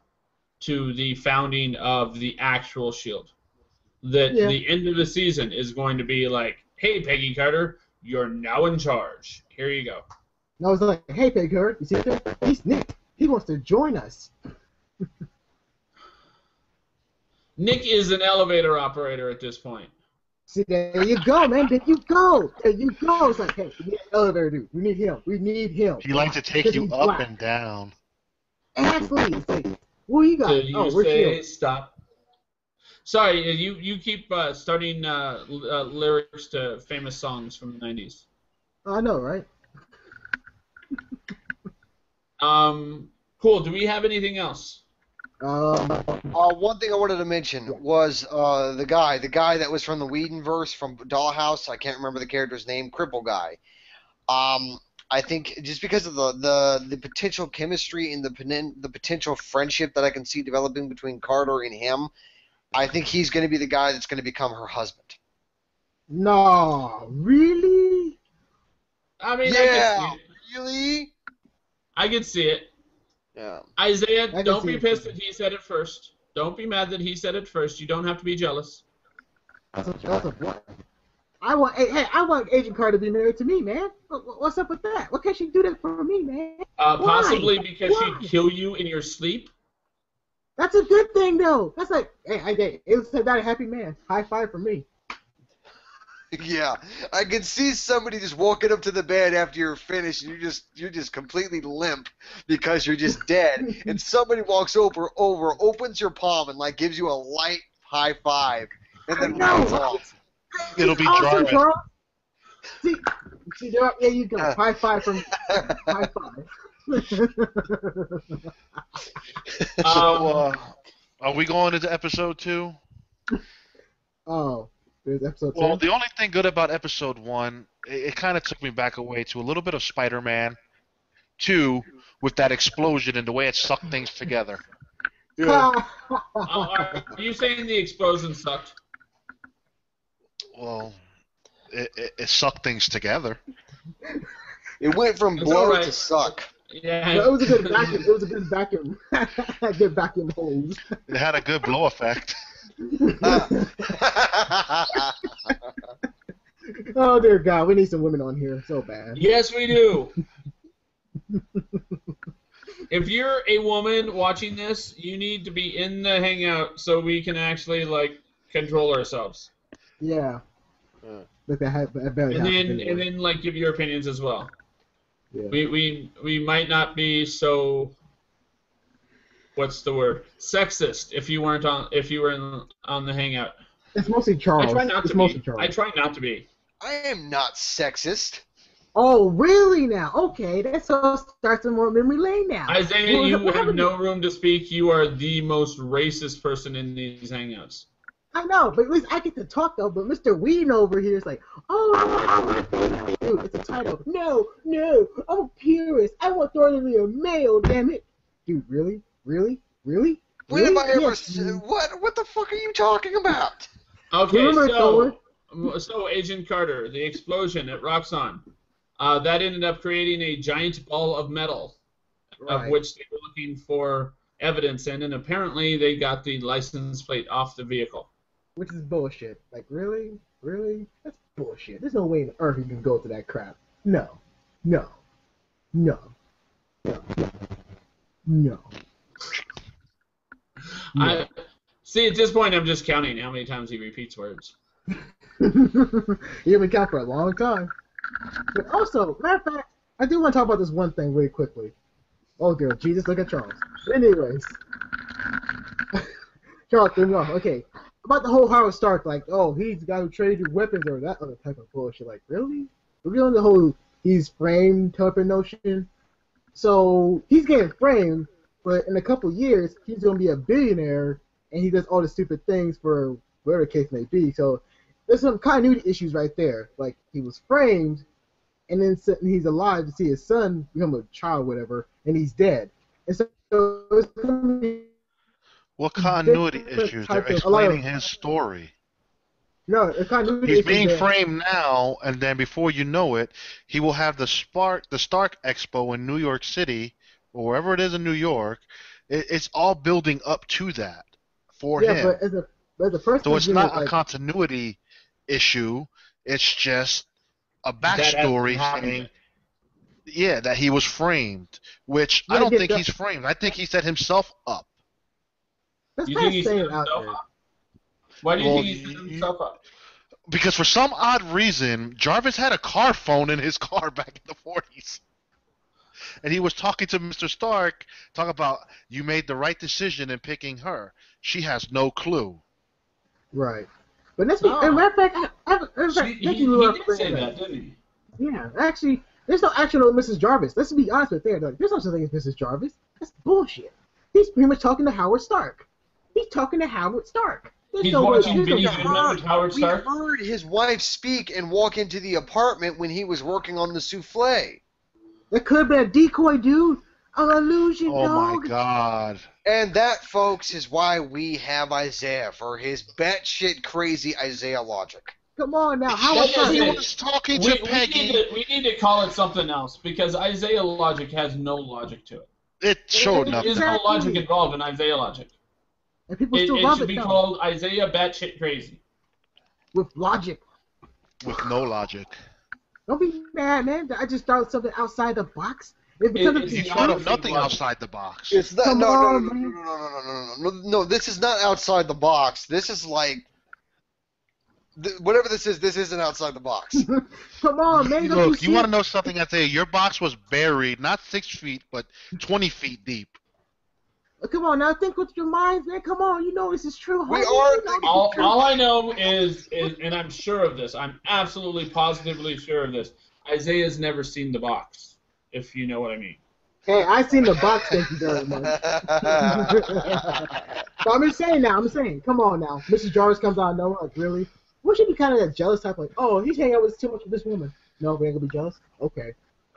Speaker 1: to the founding of the actual S.H.I.E.L.D. That the end of the season is going to be like, hey, Peggy Carter, you're now in charge. Here you go.
Speaker 4: And I was like, hey, Peggy Carter, you see that? He's Nick. He wants to join us.
Speaker 1: Nick is an elevator operator at this point.
Speaker 4: See, there you go, man. There you go. There you go. It's like, hey, we need an elevator dude. We need him. We need him.
Speaker 3: He likes to take you up and down.
Speaker 4: Actually, it's like, what you got?
Speaker 1: So you say
Speaker 4: S.H.I.E.L.D.
Speaker 1: stop. Sorry, you keep starting lyrics to famous songs from the 90s.
Speaker 4: I know, right?
Speaker 1: Cool. Do we have anything else?
Speaker 2: One thing I wanted to mention was the guy that was from the Whedonverse from Dollhouse. I can't remember the character's name. Cripple guy. I think just because of the potential chemistry and the potential friendship that I can see developing between Carter and him, I think he's going to be the guy that's going to become her husband.
Speaker 4: No, really?
Speaker 1: I mean,
Speaker 2: yeah, really?
Speaker 1: I can see it.
Speaker 2: Yeah.
Speaker 1: Isaiah, don't be pissed that he said it first. Don't be mad that he said it first. You don't have to be jealous.
Speaker 4: I want Agent Carter to be married to me, man. What's up with that? What can she do that for me, man?
Speaker 1: Possibly because she'd kill you in your sleep.
Speaker 4: That's a good thing, though. That's like, hey, it was about a happy man. High five for me.
Speaker 2: Yeah, I can see somebody just walking up to the bed after you're finished, and you're just completely limp because you're just dead, and somebody walks over, opens your palm, and like gives you a light high five, and then runs off.
Speaker 3: It'll be awesome,
Speaker 4: Charles. See, there you go. High five from high five.
Speaker 3: So, are we going into episode 2?
Speaker 4: Oh. There's episode 2?
Speaker 3: Well, the only thing good about episode 1, it kind of took me back away to a little bit of Spider-Man 2 with that explosion and the way it sucked things together.
Speaker 1: Yeah. Are you saying the explosion sucked?
Speaker 3: Well, it sucked things together.
Speaker 2: It went from blow to suck.
Speaker 1: Yeah.
Speaker 4: No, it was a good vacuum. It was a good vacuum. Good vacuum hose.
Speaker 3: It had a good blow effect.
Speaker 4: Oh dear God, we need some women on here so bad.
Speaker 1: Yes, we do. If you're a woman watching this, you need to be in the hangout so we can actually like control ourselves.
Speaker 4: Yeah. Like that
Speaker 1: and then like give your opinions as well.
Speaker 4: Yeah.
Speaker 1: We might not be so. What's the word? Sexist. If you were on the hangout.
Speaker 4: It's mostly Charles.
Speaker 1: I try not to be.
Speaker 4: Charles.
Speaker 1: I try not to be.
Speaker 2: I am not sexist.
Speaker 4: Oh, really now? Okay, that's all starts in more memory lane now.
Speaker 1: Isaiah, you have no room to speak. You are the most racist person in these hangouts.
Speaker 4: I know, but at least I get to talk though. But Mr. Whedon over here is like, oh, dude, it's a title. No, I'm a purist. I want Thor to be a male. Damn it, dude. Really? Really?
Speaker 2: When have I ever? What the fuck are you talking about?
Speaker 1: Okay, so Agent Carter, the explosion at Roxxon, that ended up creating a giant ball of metal, of which they were looking for evidence in, and apparently they got the license plate off the vehicle.
Speaker 4: Which is bullshit. Like, really? That's bullshit. There's no way on earth you can go to that crap. No.
Speaker 1: See, at this point, I'm just counting how many times he repeats words.
Speaker 4: You've been counting for a long time. But also, matter of fact, I do want to talk about this one thing really quickly. Oh dear, Jesus, look at Charles. But anyways, Charles, okay, about the whole Howard Stark, like, oh, he's the guy who traded you weapons or that other type of bullshit. Like, really? We're on the whole he's framed type of notion. So he's getting framed, but in a couple years, he's going to be a billionaire, and he does all the stupid things for whatever the case may be. So there's some continuity issues right there. Like, he was framed, and then he's alive to see his son become a child, whatever, and he's dead. And so it's going to be...
Speaker 3: What continuity issues? They're explaining his story.
Speaker 4: No, the continuity
Speaker 3: He's being framed now, and then before you know it, he will have the Stark Expo in New York City, or wherever it is in New York. It's all building up to that for him.
Speaker 4: Yeah, but as a person,
Speaker 3: so it's not a continuity issue. It's just a backstory saying, that he was framed. Which I don't think he's framed. I think he set himself up.
Speaker 4: That's you think he set himself
Speaker 1: up? Why do you think he set himself up?
Speaker 3: Because for some odd reason, Jarvis had a car phone in his car back in the 40s. And he was talking to Mr. Stark, talking about, you made the right decision in picking her. She has no clue.
Speaker 4: Right. But let's be. As a matter of fact,
Speaker 1: he did say that, didn't he?
Speaker 4: Yeah, actually, there's no actual Mrs. Jarvis. Let's be honest with there. Like, there's no such thing as Mrs. Jarvis. That's bullshit. He's pretty much talking to Howard Stark. He's talking to Howard Stark.
Speaker 1: He's watching videos with Howard Stark.
Speaker 2: We heard his wife speak and walk into the apartment when he was working on the souffle.
Speaker 4: That could have been a decoy, dude. An illusion,
Speaker 3: Oh
Speaker 4: dog.
Speaker 3: my God.
Speaker 2: And that, folks, is why we have Isaiah, for his batshit crazy Isaiah logic.
Speaker 4: Come on now, Howard Stark.
Speaker 3: He was talking to Peggy.
Speaker 1: We need to call it something else, because Isaiah logic has no logic to it.
Speaker 3: It showed nothing.
Speaker 1: There's no logic involved in Isaiah logic.
Speaker 4: And people still love
Speaker 1: it should be called Isaiah batshit crazy.
Speaker 4: With logic.
Speaker 3: With no logic.
Speaker 4: Don't be mad, man. I just thought something outside the box.
Speaker 3: He thought of nothing outside the box.
Speaker 2: It's not, no, this is not outside the box. This is like, whatever this isn't outside the box.
Speaker 4: Come on, man.
Speaker 3: Look, you want to know something, Isaiah? Your box was buried, not 6 feet, but 20 feet deep.
Speaker 4: Come on now, think with your minds, man. Come on, you know this is true.
Speaker 2: We are.
Speaker 1: All I know is, and I'm sure of this. I'm absolutely, positively sure of this. Isaiah's never seen the box, if you know what I mean.
Speaker 4: Hey, I seen the box. Thank you very much. But I'm just saying now. Come on now. Mrs. Jarvis comes out of nowhere. Like, really? We should be kind of that jealous type. Like, oh, he's hanging out with too much with this woman. No, we ain't gonna be jealous. Okay.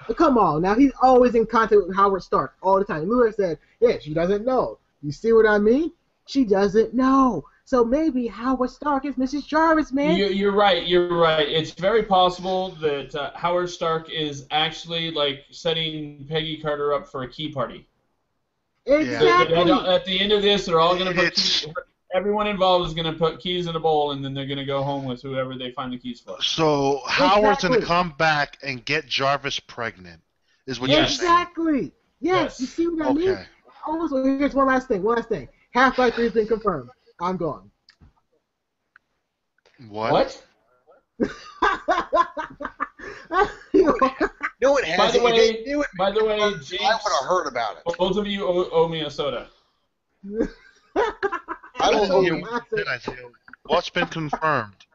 Speaker 4: But come on, now he's always in contact with Howard Stark all the time. Lewis said, yeah, she doesn't know. You see what I mean? She doesn't know. So maybe Howard Stark is Mrs. Jarvis, man.
Speaker 1: You're right. It's very possible that Howard Stark is actually like setting Peggy Carter up for a key party.
Speaker 4: Exactly.
Speaker 1: At the end of this, they're all going to put everyone involved is going to put keys in a bowl, and then they're going to go home with whoever they find the keys for.
Speaker 3: So Howard's going to come back and get Jarvis pregnant, is what you're saying.
Speaker 4: Exactly. Yes. You see what I mean? Also, here's one last thing. Half-Life 3 has been confirmed. I'm gone.
Speaker 3: What?
Speaker 2: No, it hasn't.
Speaker 1: By the way, James,
Speaker 2: I would have heard about it.
Speaker 1: Both of you owe me a soda.
Speaker 2: I don't know.
Speaker 3: What's been confirmed?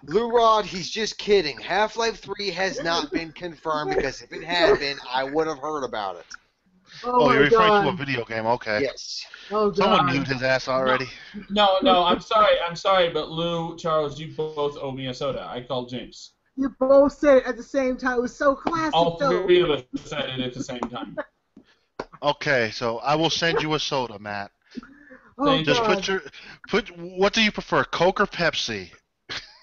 Speaker 2: Lou Rod, he's just kidding. Half-Life 3 has not been confirmed, because if it had been, I would have heard about it.
Speaker 3: Oh, you're referring to a video game, okay.
Speaker 2: Yes.
Speaker 4: Oh,
Speaker 3: someone muted his ass already.
Speaker 1: No, I'm sorry, but Lou, Charles, you both owe me a soda. I called James.
Speaker 4: You both said it at the same time. It was so classic,
Speaker 1: All three of us said it at the same time.
Speaker 3: Okay, so I will send you a soda, Matt. Just what do you prefer, Coke or Pepsi?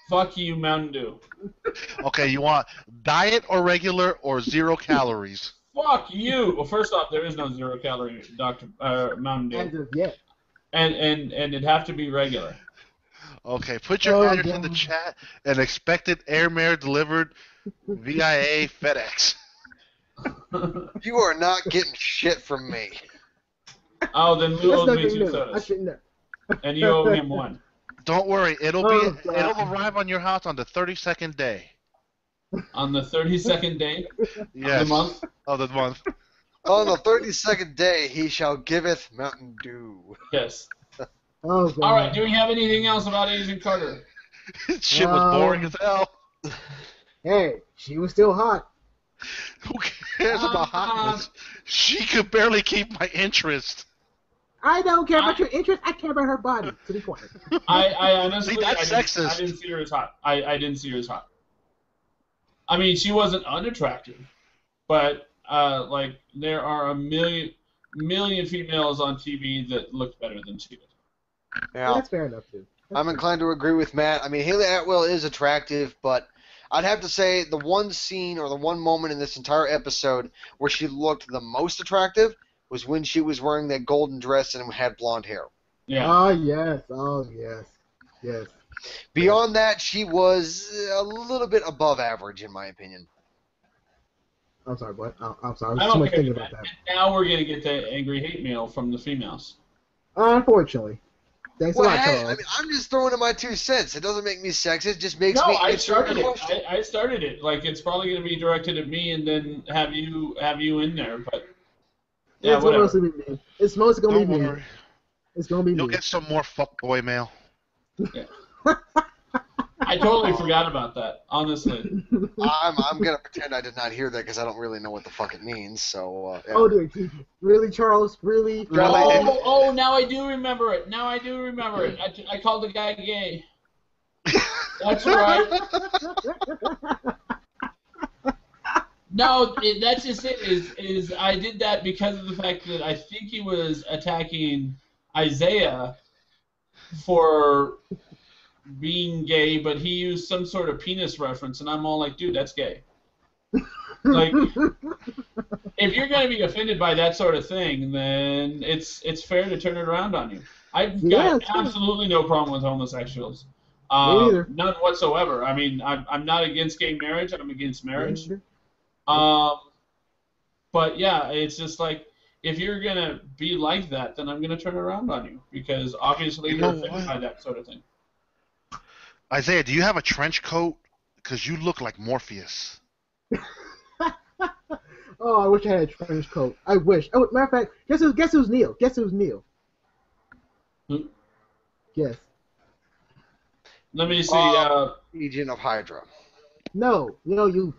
Speaker 1: Fuck you, Mountain Dew.
Speaker 3: Okay, you want diet or regular or 0 calories?
Speaker 1: Fuck you. Well, first off, there is no 0 calorie Mountain Dew.
Speaker 4: As of yet.
Speaker 1: And it'd have to be regular.
Speaker 3: Okay, put your address in the chat and expect it airmail delivered via FedEx.
Speaker 2: You are not getting shit from me.
Speaker 1: Oh, then Lou owes me 2 sodas. And you owe him 1.
Speaker 3: Don't worry, it'll arrive on your house on the 32nd day.
Speaker 1: On the 32nd day
Speaker 3: yes.
Speaker 1: of the month?
Speaker 3: Of the month.
Speaker 2: On the 32nd day, he shall giveth Mountain Dew.
Speaker 1: Yes.
Speaker 4: Oh, God.
Speaker 1: All right, do we have anything else about Agent Carter?
Speaker 3: Shit was boring as hell.
Speaker 4: Hey, she was still hot.
Speaker 3: Who cares about hotness? She could barely keep my interest.
Speaker 4: I don't care about your interest. I care about her body, to be quiet.
Speaker 1: I honestly,
Speaker 3: that's sexist.
Speaker 1: I didn't see her as hot. I didn't see her as hot. I mean, she wasn't unattractive, but like there are a million females on TV that looked better than she did.
Speaker 2: Yeah,
Speaker 4: that's fair enough too.
Speaker 2: I'm inclined to agree with Matt. I mean, Haley Atwell is attractive, but I'd have to say the one scene or the one moment in this entire episode where she looked the most attractive was when she was wearing that golden dress and had blonde hair.
Speaker 1: Yeah.
Speaker 4: Oh yes. Oh yes. Yes.
Speaker 2: Beyond that, she was a little bit above average, in my opinion.
Speaker 4: I'm sorry, what? I'm sorry. I was too much thinking about that.
Speaker 1: Now we're gonna get the angry hate mail from the females.
Speaker 4: Unfortunately. Thanks a lot, Charles.
Speaker 2: I mean, I'm just throwing in my 2 cents. It doesn't make me sexist. It just makes me
Speaker 1: I
Speaker 2: answer the question.
Speaker 1: I started it. Like it's probably gonna be directed at me, and then have you in there. But yeah,
Speaker 4: it's mostly me. It's mostly gonna be me. It's gonna be
Speaker 3: You'll
Speaker 4: me.
Speaker 3: get some more fuckboy mail.
Speaker 1: Yeah. I totally forgot about that, honestly.
Speaker 2: I'm gonna pretend I did not hear that because I don't really know what the fuck it means. So yeah.
Speaker 4: Oh dear, really, Charles? Really?
Speaker 1: Oh, now I do remember it. I called the guy gay. That's right. No, that's just it. Is I did that because of the fact that I think he was attacking Isaiah for being gay, but he used some sort of penis reference, and I'm all like, dude, that's gay. Like, if you're going to be offended by that sort of thing, then it's fair to turn it around on you. I've got absolutely no problem with homosexuals. None whatsoever. I mean, I'm not against gay marriage. I'm against marriage. But yeah, it's just like, if you're going to be like that, then I'm going to turn it around on you, because obviously you're offended by that sort of thing.
Speaker 3: Isaiah, do you have a trench coat? Because you look like Morpheus.
Speaker 4: Oh, I wish I had a trench coat. I wish. Oh, matter of fact, guess who's Neil? Guess who's Neil? Guess.
Speaker 1: Let me see.
Speaker 2: Agent of Hydra.
Speaker 4: No, you.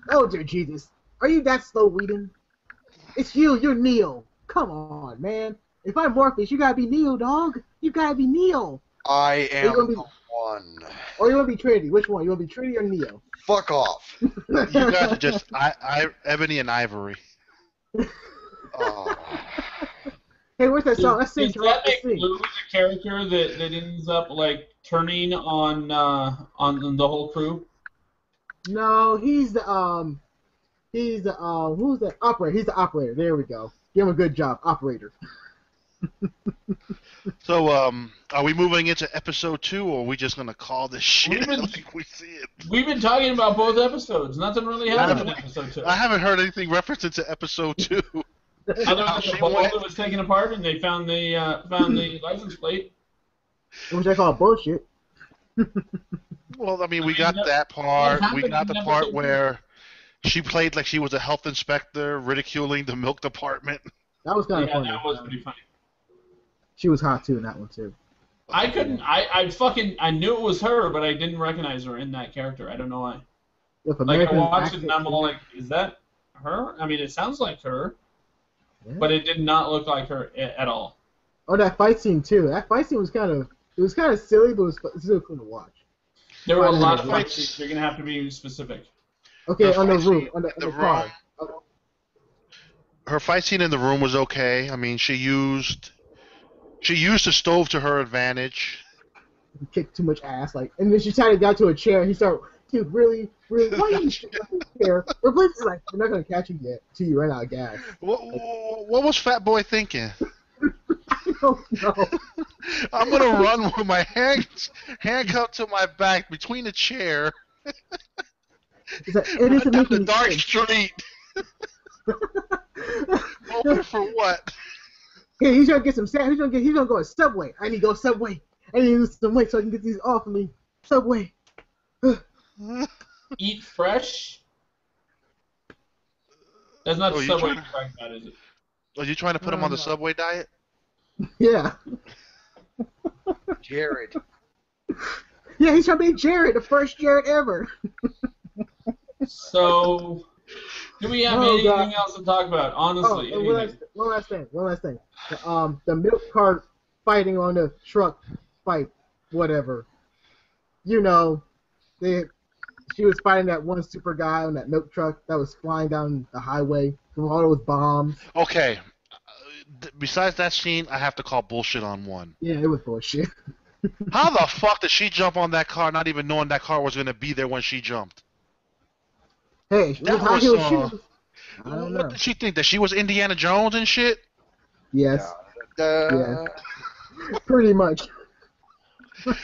Speaker 4: Oh dear Jesus, are you that slow reading? It's you. You're Neil. Come on, man. If I'm Morpheus, you gotta be Neil, dog. You gotta be Neil.
Speaker 2: I am the one.
Speaker 4: Or you want to be Trinity? Which one? You want to be Trinity or Neo?
Speaker 2: Fuck off.
Speaker 3: You guys are just Ebony and Ivory.
Speaker 4: Hey, where's that song? Let's sing.
Speaker 1: Does that make Blue the character that ends up like turning on the whole crew?
Speaker 4: No, he's the who's the operator? He's the operator. There we go. Give him a good job, operator.
Speaker 3: So, are we moving into episode 2, or are we just gonna call this shit like we see it?
Speaker 1: We've been talking about both episodes. Nothing really happened in episode 2.
Speaker 3: I haven't heard anything referenced into episod 2.
Speaker 1: Other than the boat was taken apart and they found the license plate.
Speaker 4: Which I call bullshit.
Speaker 3: Well, I mean, we got that part. We got the part where she played like she was a health inspector, ridiculing the milk department.
Speaker 4: That was kind of funny.
Speaker 1: That was pretty funny.
Speaker 4: She was hot too in that one too.
Speaker 1: I couldn't. I knew it was her, but I didn't recognize her in that character. I don't know why. Like, I watched it and I'm all like, is that her? I mean, it sounds like her, but it did not look like her at all.
Speaker 4: Oh, that fight scene too. That fight scene was kind of silly, but it was still cool to watch.
Speaker 1: There were a lot of fight scenes. You're gonna have to be specific.
Speaker 4: Okay, on the roof, on the car.
Speaker 3: Her fight scene in the room was okay. I mean, she used the stove to her advantage.
Speaker 4: He kicked too much ass, and then she tried to get to a chair. He started, dude, really, why are you shooting a chair? Her place is like, we're not gonna catch you yet till you run out of gas.
Speaker 3: What was Fat Boy thinking?
Speaker 4: I don't know.
Speaker 3: I'm gonna run with my hands handcuffed to my back between the chair.
Speaker 4: It's like, it isn't
Speaker 3: down
Speaker 4: making
Speaker 3: the dark
Speaker 4: sense.
Speaker 3: street. Open for what?
Speaker 4: Hey, he's gonna get some sand. He's gonna go to Subway. I need to go Subway. I need to lose some weight so I can get these off of me. Subway.
Speaker 1: Eat fresh. That's not the Subway you're talking about, is it?
Speaker 3: Are you trying to put him on the Subway diet?
Speaker 4: Yeah.
Speaker 2: Jared.
Speaker 4: Yeah, he's trying to be Jared, the first Jared ever.
Speaker 1: So, do we have anything else to talk about? Honestly,
Speaker 4: one last thing. The milk cart fighting on the truck fight, whatever. You know, she was fighting that one super guy on that milk truck that was flying down the highway with all those bombs.
Speaker 3: Okay. Besides that scene, I have to call bullshit on one.
Speaker 4: Yeah, it was bullshit.
Speaker 3: How the fuck did she jump on that car not even knowing that car was going to be there when she jumped?
Speaker 4: Hey,
Speaker 3: that
Speaker 4: high heel shoes. I don't know.
Speaker 3: What did she think? That she was Indiana Jones and shit?
Speaker 4: Yes. Yeah. Pretty much.
Speaker 3: Would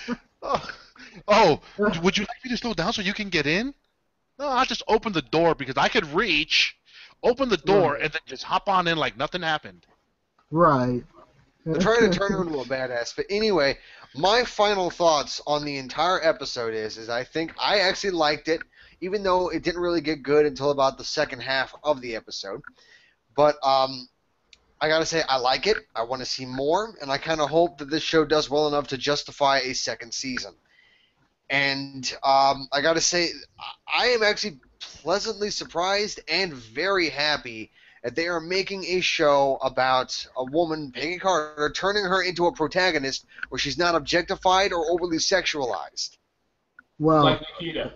Speaker 3: you like me to slow down so you can get in? No, I'll just open the door because I could reach, open the door, and then just hop on in like nothing happened.
Speaker 4: Right.
Speaker 2: I'm trying to turn her into a badass. But anyway, my final thoughts on the entire episode is I think I actually liked it, even though it didn't really get good until about the second half of the episode. But I gotta say, I like it. I want to see more, and I kind of hope that this show does well enough to justify a second season. And I gotta say, I am actually pleasantly surprised and very happy that they are making a show about a woman, Peggy Carter, turning her into a protagonist where she's not objectified or overly sexualized.
Speaker 4: Well,
Speaker 1: Like Nikita.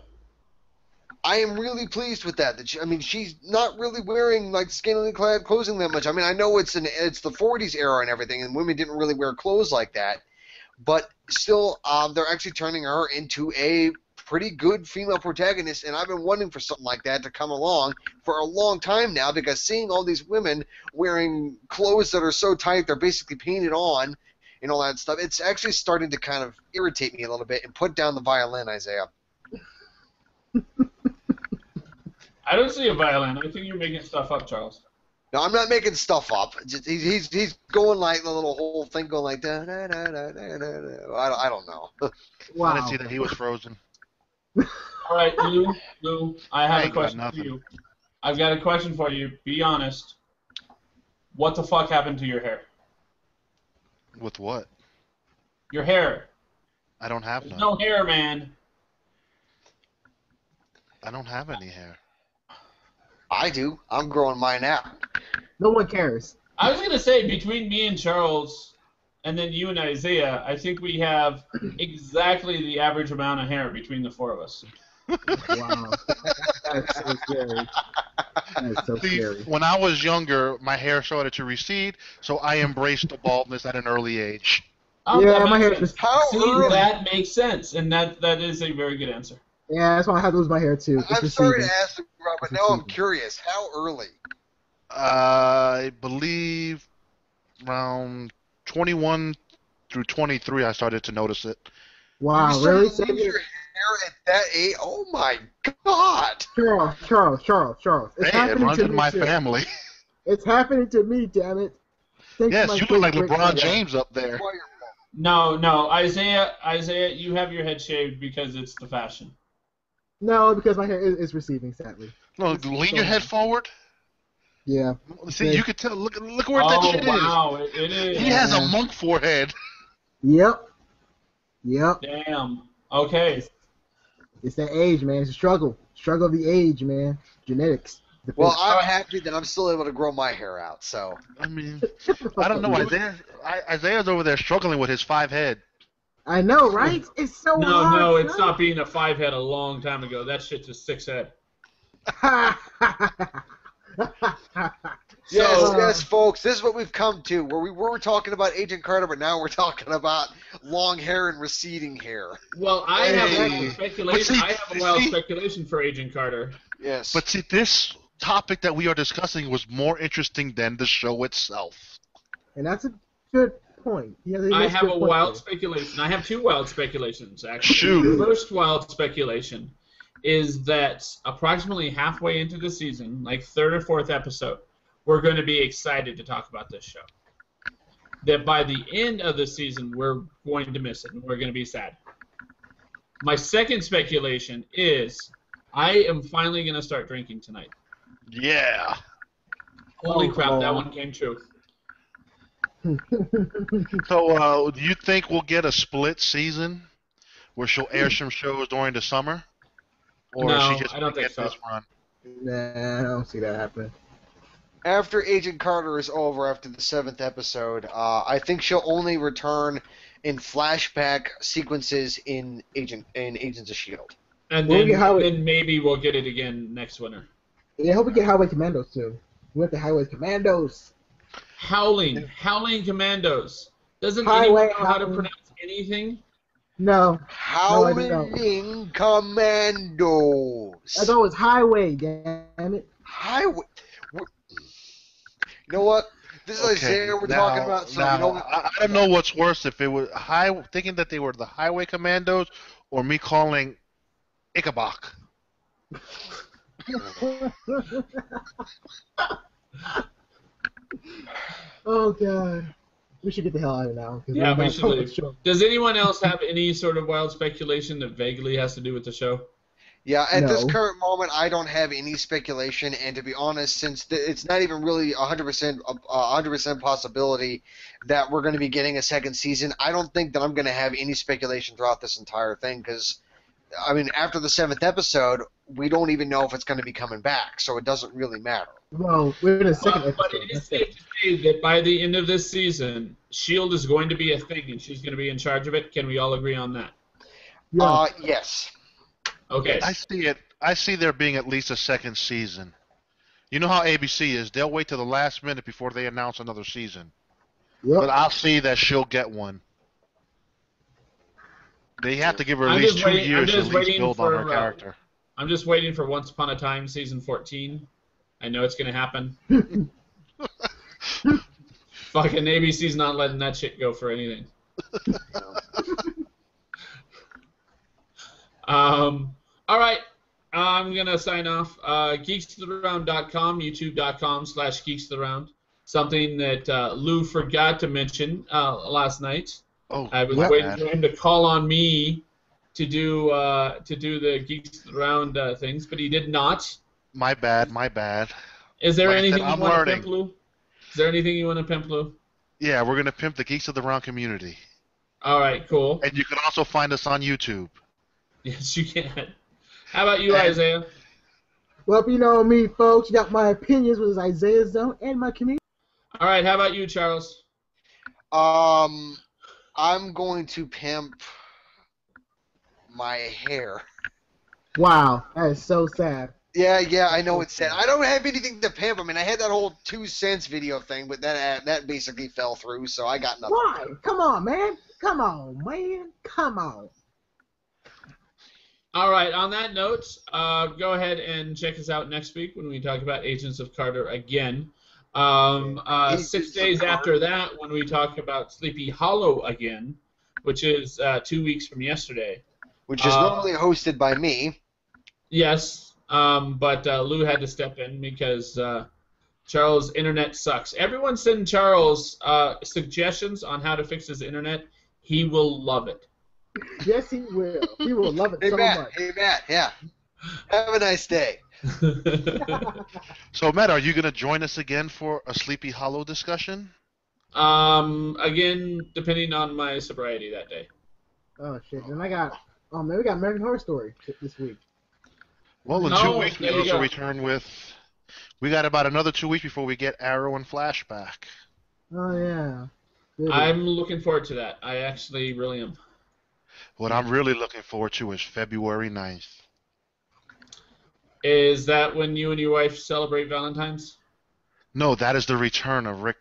Speaker 2: I am really pleased with that. She's not really wearing like scantily clad clothing that much. I mean, I know it's the 40s era and everything, and women didn't really wear clothes like that. But still, they're actually turning her into a pretty good female protagonist, and I've been wanting for something like that to come along for a long time now, because seeing all these women wearing clothes that are so tight they're basically painted on and all that stuff, it's actually starting to kind of irritate me a little bit. And put down the violin, Isaiah.
Speaker 1: I don't see a violin. I think you're making stuff up, Charles.
Speaker 2: No, I'm not making stuff up. He's going like the little whole thing going like da da da da da da. I don't know.
Speaker 4: wow.
Speaker 3: I didn't see that he was frozen.
Speaker 1: All right, Lou, I have a question for
Speaker 3: nothing.
Speaker 1: you. I've got a question for you. Be honest. What the fuck happened to your hair?
Speaker 3: With what?
Speaker 1: Your hair.
Speaker 3: I don't have
Speaker 1: There's
Speaker 3: none.
Speaker 1: no hair, man.
Speaker 3: I don't have any hair.
Speaker 2: I do. I'm growing mine out.
Speaker 4: No one cares.
Speaker 1: I was going to say, between me and Charles, and then you and Isaiah, I think we have exactly the average amount of hair between the four of us.
Speaker 4: Wow. That's so scary. That's so
Speaker 3: See,
Speaker 4: scary.
Speaker 3: when I was younger, my hair started to recede, so I embraced the baldness at an early age.
Speaker 1: Oh,
Speaker 4: Yeah,
Speaker 1: that
Speaker 4: my
Speaker 1: makes
Speaker 4: hair
Speaker 1: sense.
Speaker 4: is-
Speaker 2: How
Speaker 1: See,
Speaker 2: early?
Speaker 1: that makes sense, and that is a very good answer.
Speaker 4: Yeah, that's why I had to lose my hair too. It's
Speaker 2: I'm sorry to
Speaker 4: receiving.
Speaker 2: ask, Rob, but now I'm curious. How early?
Speaker 3: I believe around 21 through 23, I started to notice it.
Speaker 4: Wow,
Speaker 2: You started
Speaker 4: really?
Speaker 2: to lose your hair at that age? Oh my God!
Speaker 4: Charles. It's
Speaker 3: Hey, it
Speaker 4: happening
Speaker 3: runs
Speaker 4: to
Speaker 3: in
Speaker 4: me
Speaker 3: my
Speaker 4: too.
Speaker 3: family.
Speaker 4: It's happening to me, damn it. Thanks
Speaker 3: Yes,
Speaker 4: to my
Speaker 3: you look like
Speaker 4: great
Speaker 3: LeBron
Speaker 4: grandmother.
Speaker 3: James up there.
Speaker 2: Well,
Speaker 1: No, Isaiah, you have your head shaved because it's the fashion.
Speaker 4: No, because my hair is receiving, sadly.
Speaker 3: No,
Speaker 4: It's
Speaker 3: lean
Speaker 4: so
Speaker 3: your head
Speaker 4: bad.
Speaker 3: forward.
Speaker 4: Yeah.
Speaker 3: See,
Speaker 4: Okay.
Speaker 3: you can tell. Look where that
Speaker 1: Oh,
Speaker 3: shit
Speaker 1: wow, it
Speaker 3: is.
Speaker 1: is.
Speaker 3: He has a
Speaker 4: Yeah.
Speaker 3: monk forehead.
Speaker 4: Yep.
Speaker 1: Damn. Okay.
Speaker 4: It's that age, man. It's a struggle. Struggle of the age, man. Genetics. The
Speaker 2: Well,
Speaker 4: fix.
Speaker 2: I'm happy that I'm still able to grow my hair out. So
Speaker 3: I mean, I don't know. Isaiah's over there struggling with his 5 head.
Speaker 4: I know, right? It's so hard.
Speaker 1: No, it stopped being a 5 head a long time ago. That shit's a 6 head.
Speaker 2: yes, folks, this is what we've come to. Where we were talking about Agent Carter, but now we're talking about long hair and receding hair.
Speaker 1: Well, I have a
Speaker 3: Hey.
Speaker 1: wild speculation.
Speaker 3: But see-
Speaker 1: I have a wild
Speaker 3: see-
Speaker 1: speculation for Agent Carter.
Speaker 2: Yes.
Speaker 3: But see, this topic that we are discussing was more interesting than the show itself.
Speaker 4: And that's a good point. Yeah,
Speaker 1: I have a wild speculation. I have 2 wild speculations, actually.
Speaker 3: Shoot.
Speaker 1: The first wild speculation is that approximately halfway into the season, like 3rd or 4th episode, we're going to be excited to talk about this show. That by the end of the season, we're going to miss it, and we're going to be sad. My second speculation is I am finally going to start drinking tonight.
Speaker 3: Yeah.
Speaker 1: Holy
Speaker 4: Oh,
Speaker 1: crap, that
Speaker 4: Lord.
Speaker 1: one came true.
Speaker 3: So, do you think we'll get a split season where she'll air some shows during the summer? Or
Speaker 1: No,
Speaker 3: is she just
Speaker 1: I don't
Speaker 3: gonna
Speaker 1: think
Speaker 3: get
Speaker 1: so.
Speaker 3: this run?
Speaker 4: Nah, I don't see that happening.
Speaker 2: After Agent Carter is over, after the 7th episode, I think she'll only return in flashback sequences in Agents of Shield.
Speaker 1: And
Speaker 4: Well,
Speaker 1: then,
Speaker 4: we get how-
Speaker 1: then maybe we'll get it again next winter.
Speaker 4: Yeah, I hope we get Highway Commandos too. We want the Highway Commandos.
Speaker 1: Howling Commandos. Doesn't
Speaker 4: Highway
Speaker 1: anyone know how to
Speaker 4: Howling.
Speaker 1: pronounce anything?
Speaker 4: No,
Speaker 2: Howling Commandos.
Speaker 4: I thought it was Highway. Damn it.
Speaker 2: Highway. You know what? This is Isaiah we're talking about. So
Speaker 3: now,
Speaker 2: you know what?
Speaker 3: I don't know what's worse, if it was thinking that they were the Highway Commandos, or me calling Ichabod.
Speaker 4: Oh god. We should get the hell out of here now. 'cause
Speaker 1: Yeah,
Speaker 4: we're
Speaker 1: we
Speaker 4: not
Speaker 1: should
Speaker 4: public
Speaker 1: leave.
Speaker 4: show.
Speaker 1: Does anyone else have any sort of wild speculation that vaguely has to do with the show?
Speaker 2: Yeah, at this
Speaker 4: No.
Speaker 2: current moment, I don't have any speculation, and to be honest, since it's not even really 100% possibility that we're going to be getting a second season, I don't think that I'm going to have any speculation throughout this entire thing, because, I mean, after the 7th episode, we don't even know if it's going to be coming back, so it doesn't really matter.
Speaker 4: Well, we're in the second episode.
Speaker 1: But it is safe to say that by the end of this season, S.H.I.E.L.D. is going to be a thing, and she's going to be in charge of it. Can we all agree on that?
Speaker 4: Yeah.
Speaker 2: Yes.
Speaker 1: Okay.
Speaker 3: I see it. I see there being at least a second season. You know how ABC is. They'll wait till the last minute before they announce another season.
Speaker 4: Yep.
Speaker 3: But I'll see that she'll get one. They have to give her at least 2 years to at least build on her character.
Speaker 1: I'm just waiting for Once Upon a Time season 14. I know it's going to happen. Fucking ABC's not letting that shit go for anything. All right. I'm going to sign off. GeeksToTheRound.com, YouTube.com/GeeksToTheRound. Something that Lou forgot to mention last night.
Speaker 3: Oh,
Speaker 1: I was waiting for him to call on me to do the Geeks to the Round things, but he did not.
Speaker 3: My bad. My bad.
Speaker 1: Is there
Speaker 3: Like I
Speaker 1: anything
Speaker 3: said,
Speaker 1: you
Speaker 3: I'm
Speaker 1: want to
Speaker 3: learning.
Speaker 1: pimp, Lou? Is there anything you want to pimp, Lou?
Speaker 3: Yeah, we're gonna pimp the Geeks of the Round community,
Speaker 1: All right, cool.
Speaker 3: and you can also find us on YouTube.
Speaker 1: Yes, you can. How about you, Isaiah?
Speaker 4: Well, you know me, folks. Got my opinions with Isaiah Zone and my community.
Speaker 1: All right, how about you, Charles?
Speaker 2: I'm going to pimp my hair.
Speaker 4: Wow, that is so sad.
Speaker 2: Yeah, I know it's sad. I don't have anything to pimp. I mean, I had that whole 2 cents video thing, but that basically fell through, so I got nothing.
Speaker 4: Why? Come on, man. Come on, man. Come on.
Speaker 1: All right, on that note, go ahead and check us out next week when we talk about Agents of Carter again. 6 days after that, when we talk about Sleepy Hollow again, which is 2 weeks from yesterday.
Speaker 2: Which is normally hosted by me.
Speaker 1: Yes, but Lou had to step in because Charles' internet sucks. Everyone send Charles suggestions on how to fix his internet. He will love it.
Speaker 4: Yes, he will. He will love it
Speaker 2: Hey,
Speaker 4: so
Speaker 2: Matt.
Speaker 4: much.
Speaker 2: Hey, Matt. Yeah. Have a nice day.
Speaker 3: So, Matt, are you gonna join us again for a Sleepy Hollow discussion?
Speaker 1: Again, depending on my sobriety that day.
Speaker 4: Oh shit! Then we got American Horror Story this week.
Speaker 3: Well, in 2 weeks we
Speaker 1: there you
Speaker 3: also
Speaker 1: go.
Speaker 3: return with. We got about another 2 weeks before we get Arrow and Flashback.
Speaker 4: Oh yeah. Good.
Speaker 1: I'm looking forward to that. I actually really am.
Speaker 3: What I'm really looking forward to is February 9th.
Speaker 1: Is that when you and your wife celebrate Valentine's?
Speaker 3: No, that is the return of Rick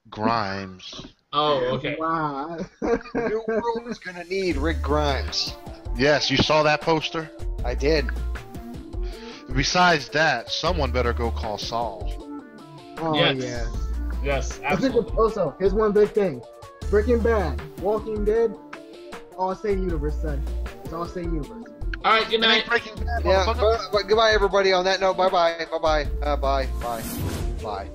Speaker 3: Grimes.
Speaker 1: Oh, okay.
Speaker 4: Wow.
Speaker 2: The new world is going to need Rick Grimes.
Speaker 3: Yes, you saw that poster?
Speaker 2: I did.
Speaker 3: Besides that, someone better go call Saul.
Speaker 4: Oh
Speaker 1: Yes.
Speaker 4: yeah.
Speaker 1: Yes,
Speaker 4: I think
Speaker 1: absolutely.
Speaker 4: also, here's one big thing: Breaking Bad, Walking Dead, all same universe, son. It's all same universe.
Speaker 1: All right, good night.
Speaker 3: Breaking Bad,
Speaker 2: Yeah,
Speaker 3: motherfucker.
Speaker 2: but goodbye, everybody, on that note. Bye-bye. Bye-bye. Bye. Bye. Bye.